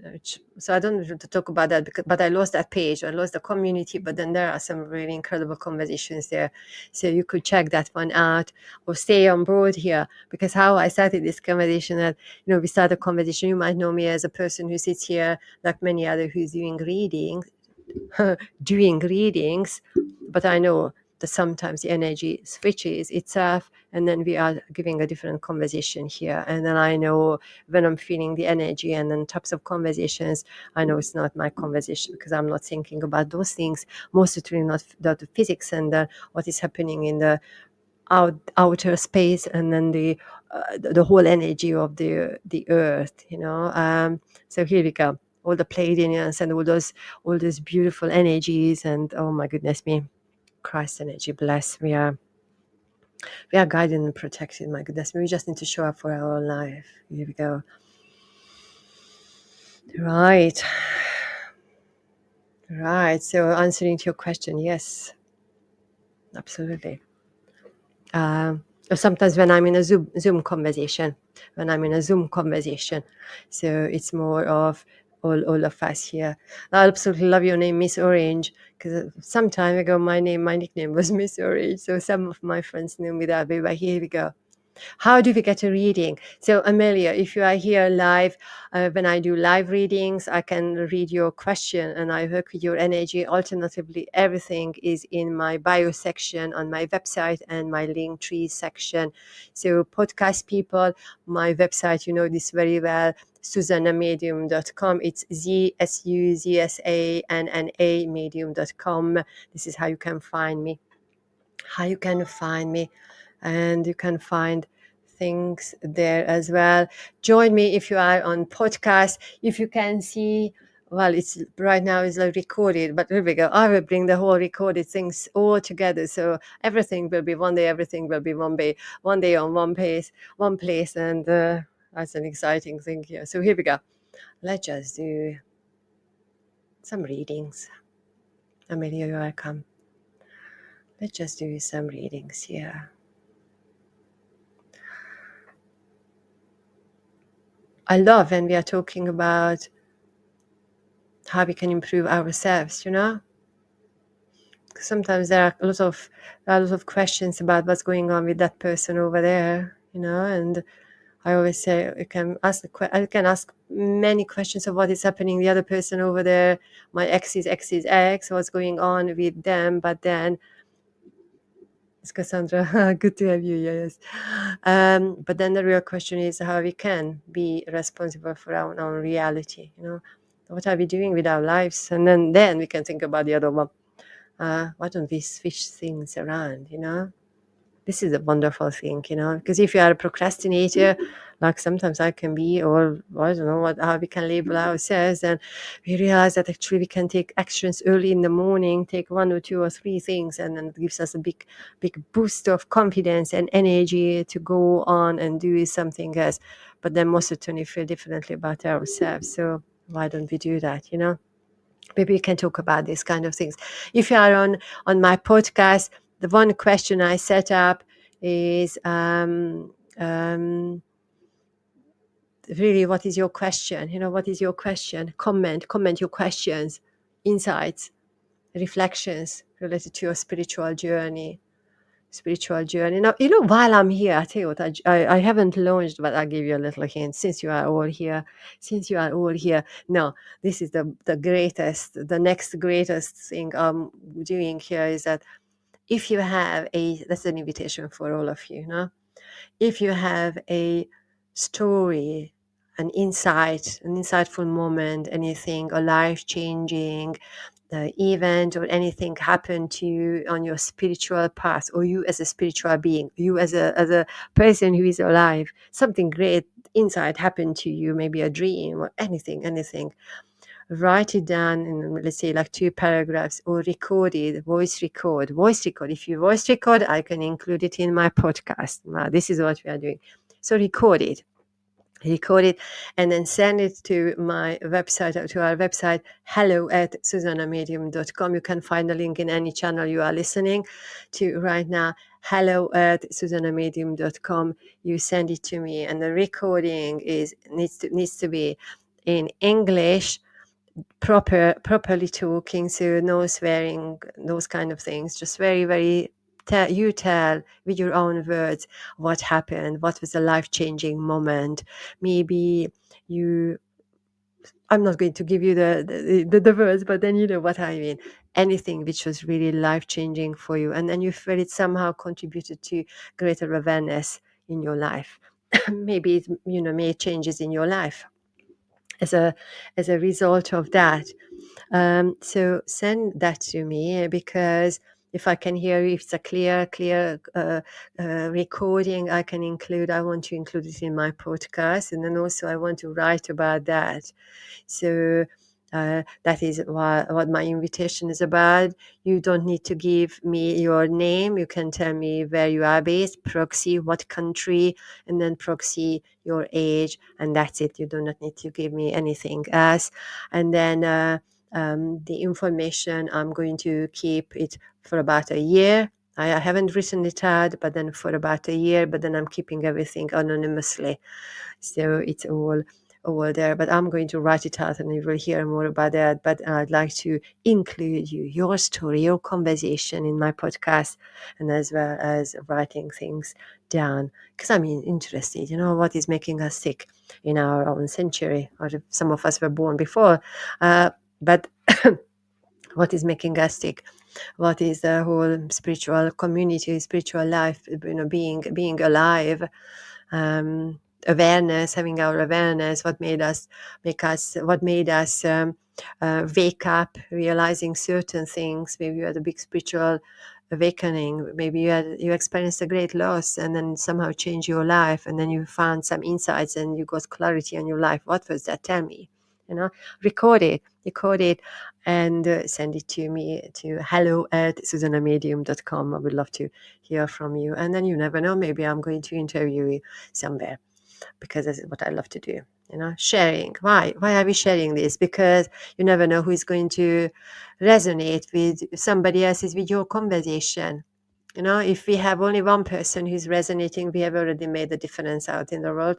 so I don't want to talk about that, but I lost that page, I lost the community, but then there are some really incredible conversations there. So you could check that one out or stay on board here, because how I started this conversation, that, we start a conversation, you might know me as a person who sits here like many other who's doing readings, but I know that sometimes the energy switches itself, and then we are giving a different conversation here. And then I know when I'm feeling the energy and then types of conversations, I know it's not my conversation, because I'm not thinking about those things, mostly not the physics and what is happening in the outer space, and then the whole energy of the earth. So here we go. All the Pleiadians and all those beautiful energies, and oh my goodness me, Christ energy, bless. We are guided and protected. My goodness me, we just need to show up for our own life. Here we go. Right. So answering to your question, yes, absolutely. Sometimes when I'm in a Zoom conversation, so it's more of all of us here. I absolutely love your name, Miss Orange, because some time ago my nickname was Miss Orange, so some of my friends knew me that way. But here we go. How do we get a reading? So, Amelia, if you are here live, when I do live readings, I can read your question and I work with your energy. Alternatively, everything is in my bio section on my website and my link tree section. So, podcast people, my website, you know this very well, Zsuzsanna Medium.com. It's Zsuzsanna medium.com. This is how you can find me. how you can find me, and you can find things there as well. Join me if you are on podcast. If you can see, well, it's right now is like recorded, but here we go. I will bring the whole recorded things all together, so everything will be one day, everything will be one day on one place, and that's an exciting thing here. So here we go. Let's just do some readings. Amelia, you're welcome. Let's just do some readings here. I love when we are talking about how we can improve ourselves, you know? Sometimes there are a lot of questions about what's going on with that person over there, you know, and I always say I can ask many questions of what is happening the other person over there, my ex's ex, what's going on with them, but then it's Cassandra. Good to have you. Yes. But then the real question is how we can be responsible for our own reality. You know, what are we doing with our lives? And then we can think about the other one. Why don't we switch things around? You know, this is a wonderful thing. You know, because if you are a procrastinator, like sometimes I can be, or I don't know how we can label ourselves, and we realize that actually we can take actions early in the morning, take one or two or three things, and then it gives us a big boost of confidence and energy to go on and do something else. But then most certainly feel differently about ourselves. So why don't we do that? You know, maybe we can talk about these kind of things. If you are on my podcast, the one question I set up is really, what is your question? You know, what is your question? Comment your questions, insights, reflections related to your spiritual journey. Now, you know, while I'm here, I tell you what, I haven't launched, but I'll give you a little hint. Since you are all here, no, this is the next greatest thing I'm doing here is that if you have that's an invitation for all of you, no? If you have a story, an insight, an insightful moment, anything, a life-changing event or anything happened to you on your spiritual path, or you as a spiritual being, you as a person who is alive, something great insight happened to you, maybe a dream or anything, write it down in, let's say, like 2 paragraphs, or record it, voice record. If you voice record, I can include it in my podcast. Now, this is what we are doing. So record it, and then send it to my website, to our website, hello@zsuzannamedium.com. You can find the link in any channel you are listening to right now, hello@zsuzannamedium.com. You send it to me, and the recording needs to be in English, properly talking, so no swearing, those kind of things, just very tell with your own words what happened, what was a life-changing moment. Maybe I'm not going to give you the words, but then you know what I mean. Anything which was really life-changing for you, and then you feel it somehow contributed to greater awareness in your life. Maybe it made changes in your life as a result of that. So send that to me, because if I can hear you, if it's a clear recording, I want to include it in my podcast, and then also I want to write about that. So that is what my invitation is about. You don't need to give me your name. You can tell me where you are based, proxy what country, and then proxy your age, and that's it. You do not need to give me anything else. And then the information, I'm going to keep it for about a year. I haven't written it out, but then for about a year, but then I'm keeping everything anonymously. So it's all there, but I'm going to write it out and you will hear more about that. But I'd like to include your story, your conversation in my podcast, and as well as writing things down, because I'm interested, what is making us sick in our own century, or if some of us were born before, but what is making us sick? What is the whole spiritual community, spiritual life, being alive, awareness, having our awareness, what made us wake up, realizing certain things. Maybe you had a big spiritual awakening. Maybe you experienced a great loss and then somehow changed your life, and then you found some insights and you got clarity on your life. What was that? Tell me. Record it, and send it to me to hello@ZsuzsannaMedium.com. I would love to hear from you. And then you never know, maybe I'm going to interview you somewhere, because this is what I love to do. Sharing. Why are we sharing this? Because you never know who is going to resonate with somebody else's with your conversation. If we have only one person who's resonating, we have already made a difference out in the world.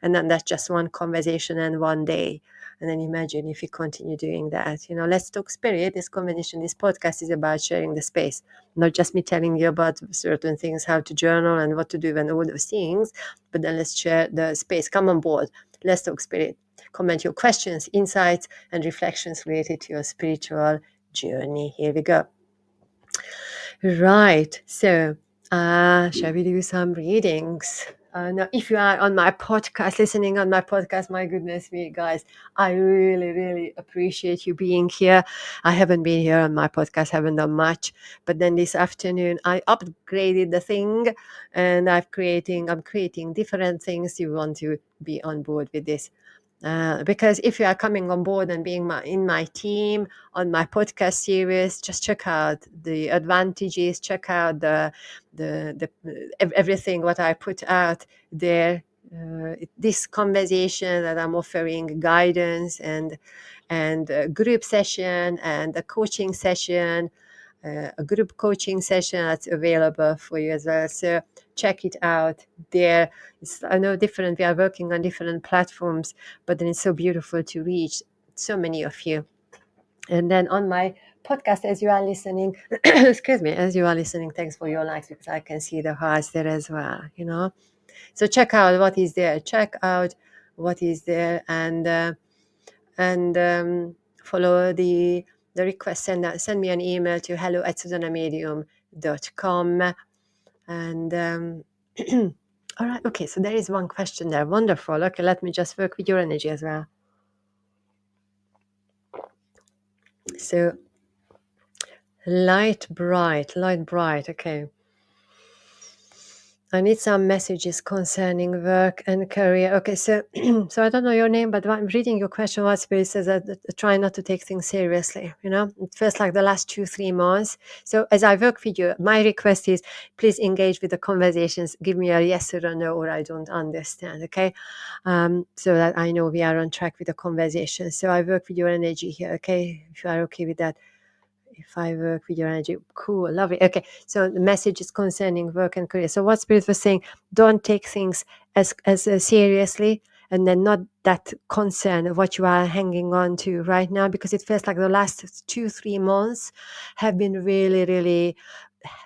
And then that's just one conversation and one day. And then imagine if you continue doing that. Let's Talk Spirit, this conversation, this podcast is about sharing the space, not just me telling you about certain things, how to journal and what to do and all those things, but then let's share the space. Come on board. Let's Talk Spirit. Comment your questions, insights, and reflections related to your spiritual journey. Here we go. Right. So, shall we do some readings? Now, if you are on my podcast, listening on my podcast, my goodness me, guys, I really, really appreciate you being here. I haven't been here on my podcast, haven't done much, but then this afternoon I upgraded the thing, and I'm creating different things. You want to be on board with this. Because if you are coming on board and being in my team on my podcast series, just check out the advantages, check out the everything what I put out there. This conversation that I'm offering, guidance and a group session and a coaching session, a group coaching session that's available for you as well. So check it out there. I know different, we are working on different platforms, but then it's so beautiful to reach so many of you. And then on my podcast, as you are listening, excuse me, as you are listening, thanks for your likes, because I can see the hearts there as well, So check out what is there. And follow the request. Send me an email to hello@ZsuzsannaMedium.com. And all right, okay, so there is one question there. Wonderful. Okay, let me just work with your energy as well. So light bright. Okay. I need some messages concerning work and career. Okay, so so I don't know your name, but I'm reading your question. What Spirit says that try not to take things seriously. It feels like the last 2-3 months. So as I work with you, my request is please engage with the conversations. Give me a yes or a no, or I don't understand. Okay, so that I know we are on track with the conversation. So I work with your energy here. Okay, if you are okay with that. If I work with your energy, cool, lovely. Okay, so the message is concerning work and career. So what Spirit was saying, don't take things as seriously, and then not that concern of what you are hanging on to right now, because it feels like the last 2-3 months have been really, really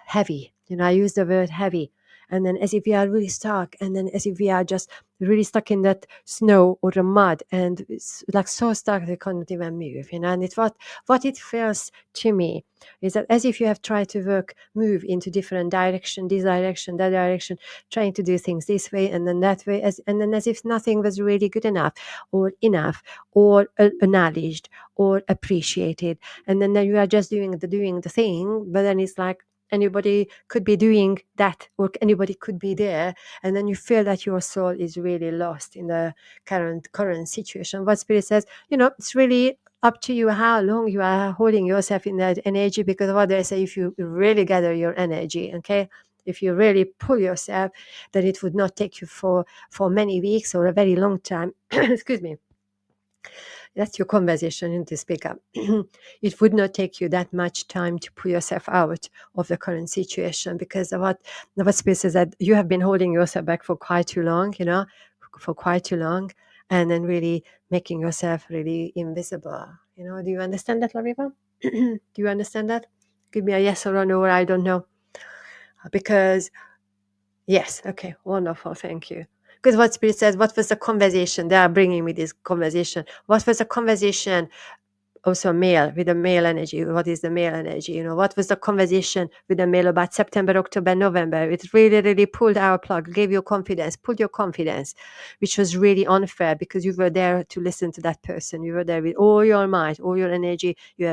heavy. I use the word heavy. And then as if we are really stuck, and then as if we are just really stuck in that snow or the mud, and it's like so stuck they can't even move, and it's what it feels to me is that as if you have tried to move into different direction, this direction, that direction, trying to do things this way and then that way, and then as if nothing was really good enough or acknowledged or appreciated, and then you are just doing the thing, but then it's like anybody could be doing that, or anybody could be there, and then you feel that your soul is really lost in the current situation. What Spirit says, it's really up to you how long you are holding yourself in that energy, because what they say, if you really gather your energy, okay, if you really pull yourself, that it would not take you for many weeks or a very long time. Excuse me. That's your conversation, you need to speak up. It would not take you that much time to pull yourself out of the current situation, because what Spirit says that you have been holding yourself back for quite too long, and then really making yourself really invisible. Do you understand that, Lariva? Do you understand that? Give me a yes or a no, or I don't know. Because yes, okay, wonderful, thank you. Because what Spirit says, what was the conversation? They are bringing me this conversation. What was the conversation also male, with the male energy. What is the male energy? You know, what was the conversation with the male about September, October, November? It really, really pulled our plug, gave you confidence, pulled your confidence, which was really unfair because you were there to listen to that person. You were there with all your might, all your energy. You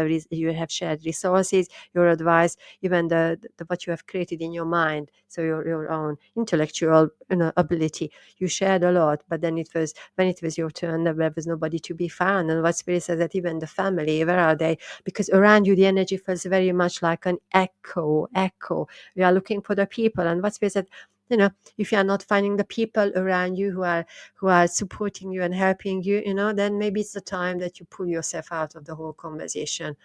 have shared resources, your advice, even the what you have created in your mind. So your own intellectual, you know, ability. You shared a lot, but then it was when it was your turn, there was nobody to be found. And what Spirit says that even the family, where are they? Because around you, the energy feels very much like an echo. We are looking for the people. And what Spirit said, you know, if you are not finding the people around you who are supporting you and helping you, you know, then maybe it's the time that you pull yourself out of the whole conversation.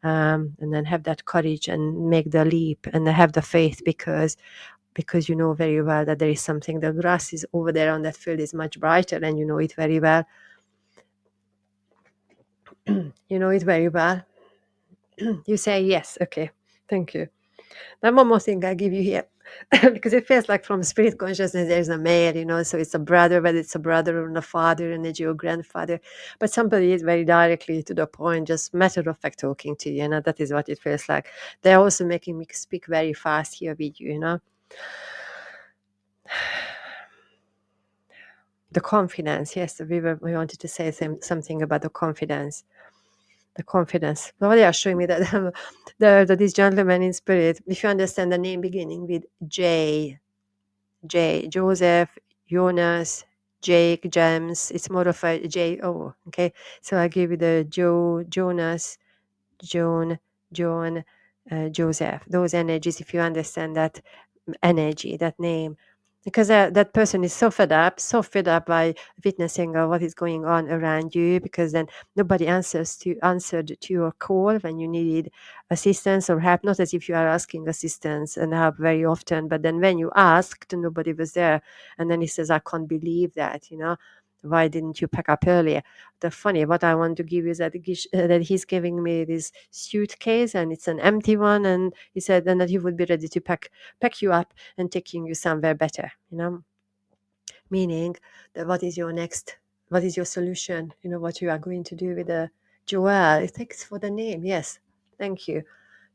And then have that courage and make the leap and have the faith, because you know very well that there is something. The grass is over there on that field is much brighter, and you know it very well. You know it very well. You say yes. Okay, thank you. Now one more thing I give you here, because it feels like from spirit consciousness there's a male, you know, so it's a brother, whether it's a brother or a father, energy or grandfather, but somebody is very directly to the point, just matter of fact talking to you, you know. That is what it feels like. They're also making me speak very fast here with you, you know. The confidence, yes, we wanted to say something about the confidence. The confidence. Well, they are showing me that this gentleman in spirit, if you understand the name beginning with Joseph, Jonas, Jake, James, it's more of a J-O, okay? So I give you the Jonas, John, Joseph. Those energies, if you understand that energy, that name, because that person is so fed up by witnessing what is going on around you, because then nobody answered to your call when you needed assistance or help. Not as if you are asking assistance and help very often, but then when you asked, nobody was there. And then he says, I can't believe that, you know. Why didn't you pack up earlier? The funny, what I want to give is that he's giving me this suitcase and it's an empty one, and he said then that he would be ready to pack you up and taking you somewhere better, you know. Meaning that what is your solution, you know, what you are going to do with the Joel. Thanks for the name. Yes, thank you.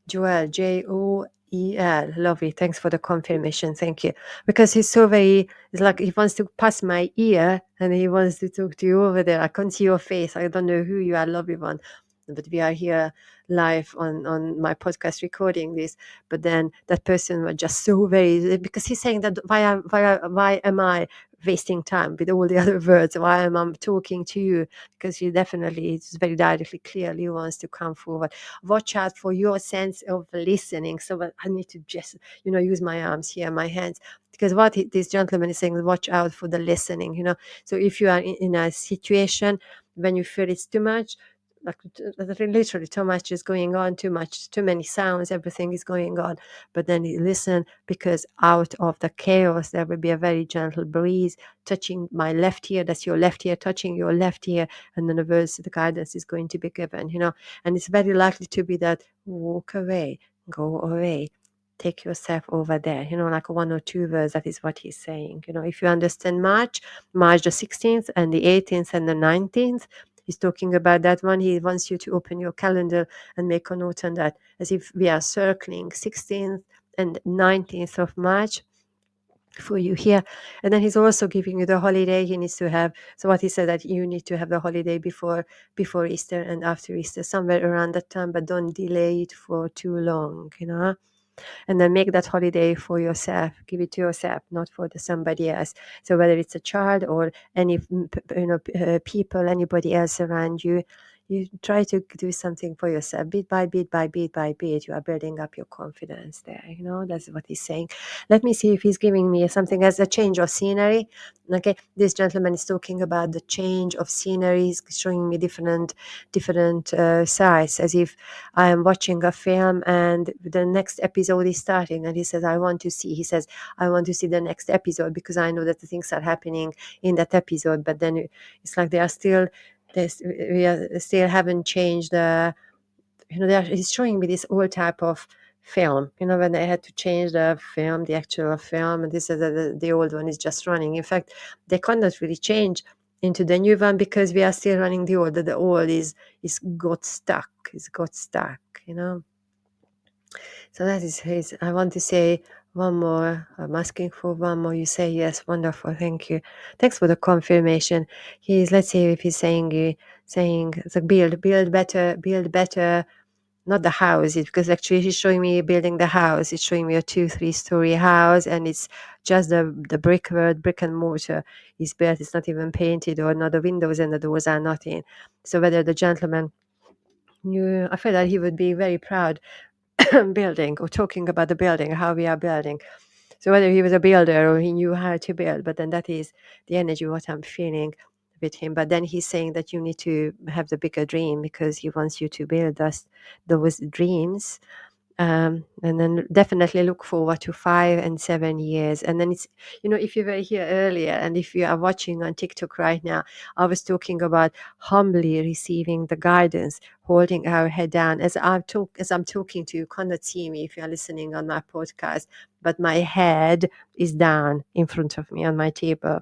Joel, Joel. Lovely. Thanks for the confirmation. Thank you. Because he's so very, it's like he wants to pass my ear and he wants to talk to you over there. I can't see your face. I don't know who you are, lovely one. But we are here live on my podcast recording this. But then that person was just so very, because he's saying that why am I wasting time with all the other words? Why am I talking to you? Because he definitely, it's very directly, clearly wants to come forward. Watch out for your sense of listening. So I need to just, you know, use my arms here, my hands, because what this gentleman is saying, watch out for the listening, you know. So if you are in a situation when you feel it's too much, like literally too much is going on, too many sounds, everything is going on, but then you listen, because out of the chaos there will be a very gentle breeze touching my left ear. That's your left ear touching your left ear, and then the guidance is going to be given, you know. And it's very likely to be that walk away, go away, take yourself over there, you know, like 1 or 2 words. That is what he's saying, you know. If you understand March the 16th and the 18th and the 19th, he's talking about that one. He wants you to open your calendar and make a note on that, as if we are circling 16th and 19th of March for you here. And then he's also giving you the holiday he needs to have. So what he said, that you need to have the holiday before Easter and after Easter, somewhere around that time, but don't delay it for too long, you know. And then make that holiday for yourself. Give it to yourself, not for somebody else. So whether it's a child or any people, anybody else around you, you try to do something for yourself, bit by bit by bit by bit. You are building up your confidence there, you know. That's what he's saying. Let me see if he's giving me something as a change of scenery. Okay, this gentleman is talking about the change of scenery. He's showing me different sides, as if I am watching a film and the next episode is starting, and he says, I want to see the next episode, because I know that the things are happening in that episode. But then it's like we are still haven't changed he's showing me this old type of film, you know, when they had to change the actual film, and this is the old one is just running. In fact, they cannot really change into the new one, because we are still running the old. The old is got stuck. It's got stuck, you know. So that is his. I want to say one more. I'm asking for one more. You say yes. Wonderful. Thank you. Thanks for the confirmation. He's, let's see if he's saying the build better. Not the house, because actually he's showing me building the house. It's showing me a 2-3 story house, and it's just the brick and mortar is built. It's not even painted, or not the windows and the doors are not in. So whether the gentleman knew, I feel that he would be very proud building or talking about the building, how we are building. So whether he was a builder or he knew how to build, but then that is the energy what I'm feeling with him. But then he's saying that you need to have the bigger dream, because he wants you to build those dreams. And then definitely look forward to 5 and 7 years. And then it's, if you were here earlier, and if you are watching on TikTok right now, I was talking about humbly receiving the guidance, holding our head down. As I'm talking to you, you cannot see me if you are listening on my podcast, but my head is down in front of me on my table,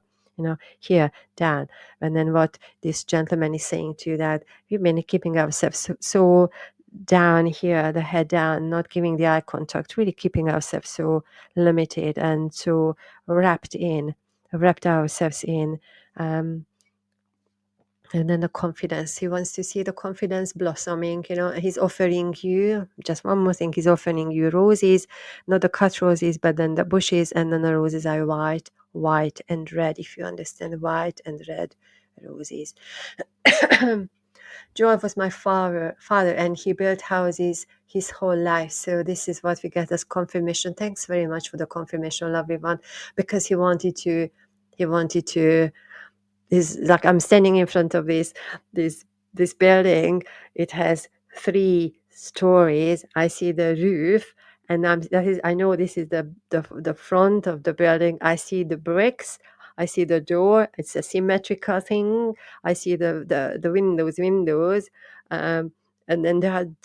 here, down. And then what this gentleman is saying to you, that we've been keeping ourselves so down here, the head down, not giving the eye contact, really keeping ourselves so limited and so wrapped ourselves in. Um, and then the confidence. He wants to see the confidence blossoming. He's offering you, just one more thing, he's offering you roses, not the cut roses, but then the bushes, and then the roses are white and red, if you understand, white and red roses. Joel was my father, and he built houses his whole life. So this is what we get as confirmation. Thanks very much for the confirmation, lovely one, because he wanted to. Is like, I'm standing in front of this building. It has 3 stories. I see the roof, and I know this is the front of the building. I see the bricks. I see the door. It's a symmetrical thing. I see the windows. Um, and then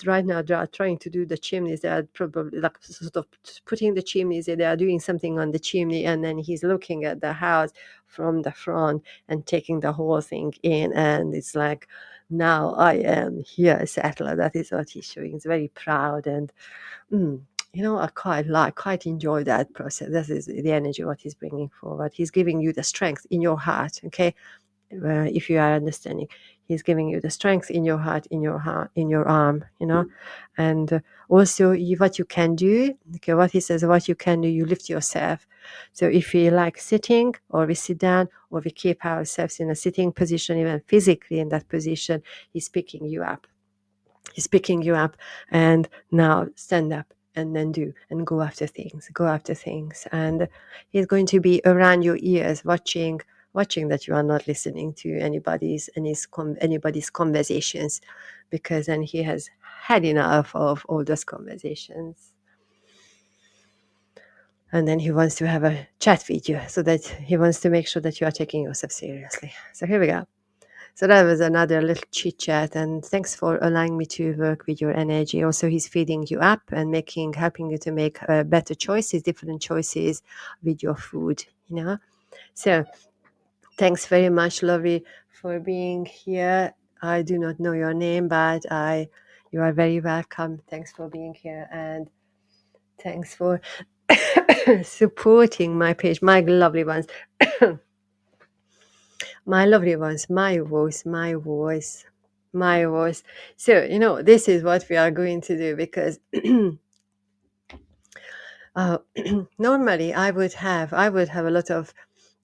right now they are trying to do the chimneys. They are probably like sort of putting the chimneys. They are doing something on the chimney, and then he's looking at the house from the front and taking the whole thing in. And it's like, now I am here, settler. That is what he's showing. He's very proud, and I quite enjoy that process. That is the energy what he's bringing forward. He's giving you the strength in your heart. Okay, if you are understanding, he's giving you the strength in your heart, in your arm, and also what you can do. Okay, what he says, what you can do, you lift yourself. So if we like sitting, or we sit down, or we keep ourselves in a sitting position, even physically in that position, he's picking you up. He's picking you up, and now stand up, and then do, and go after things. And he's going to be around your ears, watching that you are not listening to anybody's conversations, because then he has had enough of all those conversations. And then he wants to have a chat with you, so that he wants to make sure that you are taking yourself seriously. So here we go. So that was another little chit chat, and thanks for allowing me to work with your energy. Also, he's feeding you up and helping you to make better choices, different choices with your food. So thanks very much, Lovey, for being here. I do not know your name, but you are very welcome. Thanks for being here, and thanks for supporting my page, my lovely ones. My lovely ones, my voice. So, this is what we are going to do, because normally I would have a lot of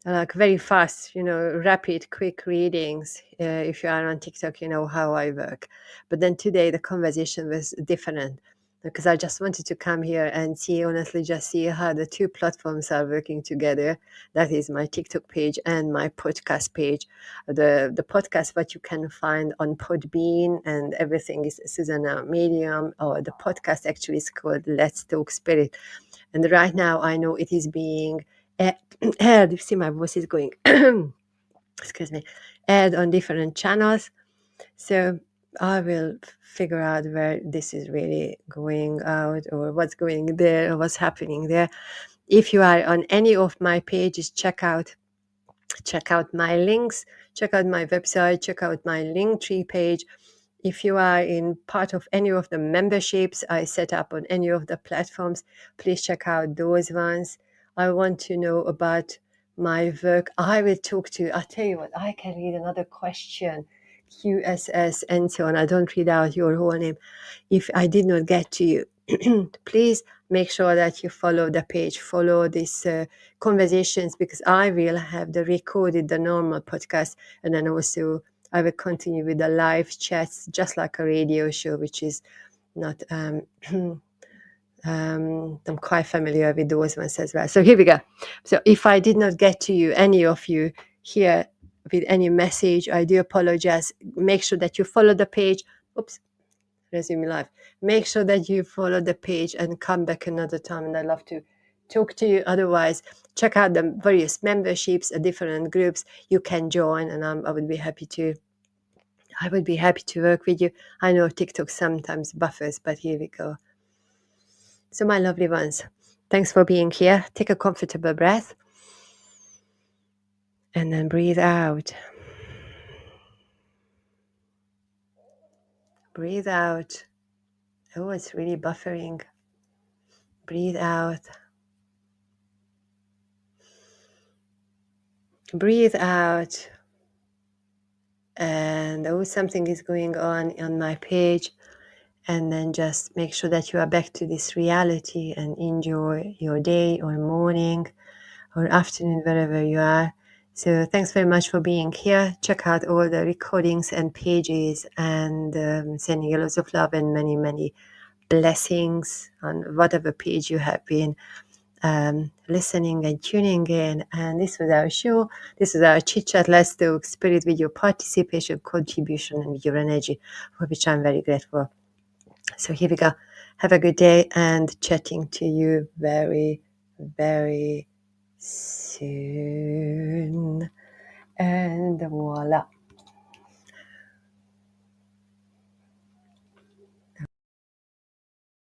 like very fast, rapid, quick readings. If you are on TikTok, you know how I work. But then today the conversation was different, because I just wanted to come here and see how the 2 platforms are working together. That is my TikTok page and my podcast page. The podcast, what you can find on Podbean, and everything is Zsuzsanna Medium, or the podcast actually is called Let's Talk Spirit. And right now I know it is being aired. You see, my voice is going, excuse me, aired on different channels. So I will figure out where this is really going out, or what's going there, or what's happening there. If you are on any of my pages, check out check out my links, check out my website, check out my Linktree page. If you are in part of any of the memberships I set up on any of the platforms, please check out those ones. I want to know about my work. I will talk to you. I'll tell you what, I can read another question, QSS, and so on. I don't read out your whole name. If I did not get to you, please make sure that you follow the page, follow these conversations, because I will have the normal podcast, and then also I will continue with the live chats, just like a radio show, which is not, I'm quite familiar with those ones as well. So here we go. So if I did not get to you, any of you here with any message, I do apologize. Make sure that you follow the page. Oops, resume live. Make sure that you follow the page and come back another time, and I'd love to talk to you. Otherwise, check out the various memberships, different groups you can join, and I would be happy to work with you. I know TikTok sometimes buffers, but here we go. So my lovely ones, thanks for being here. Take a comfortable breath and then breathe out. Breathe out. Oh, it's really buffering. Breathe out. Breathe out. And oh, something is going on my page. And then just make sure that you are back to this reality and enjoy your day or morning or afternoon, wherever you are. So thanks very much for being here. Check out all the recordings and pages, and sending you lots of love and many, many blessings on whatever page you have been listening and tuning in. And this was our show. This is our chit chat. Let's do spirit with your participation, contribution, and your energy, for which I'm very grateful. So here we go. Have a good day, and chatting to you very, very soon. And voila.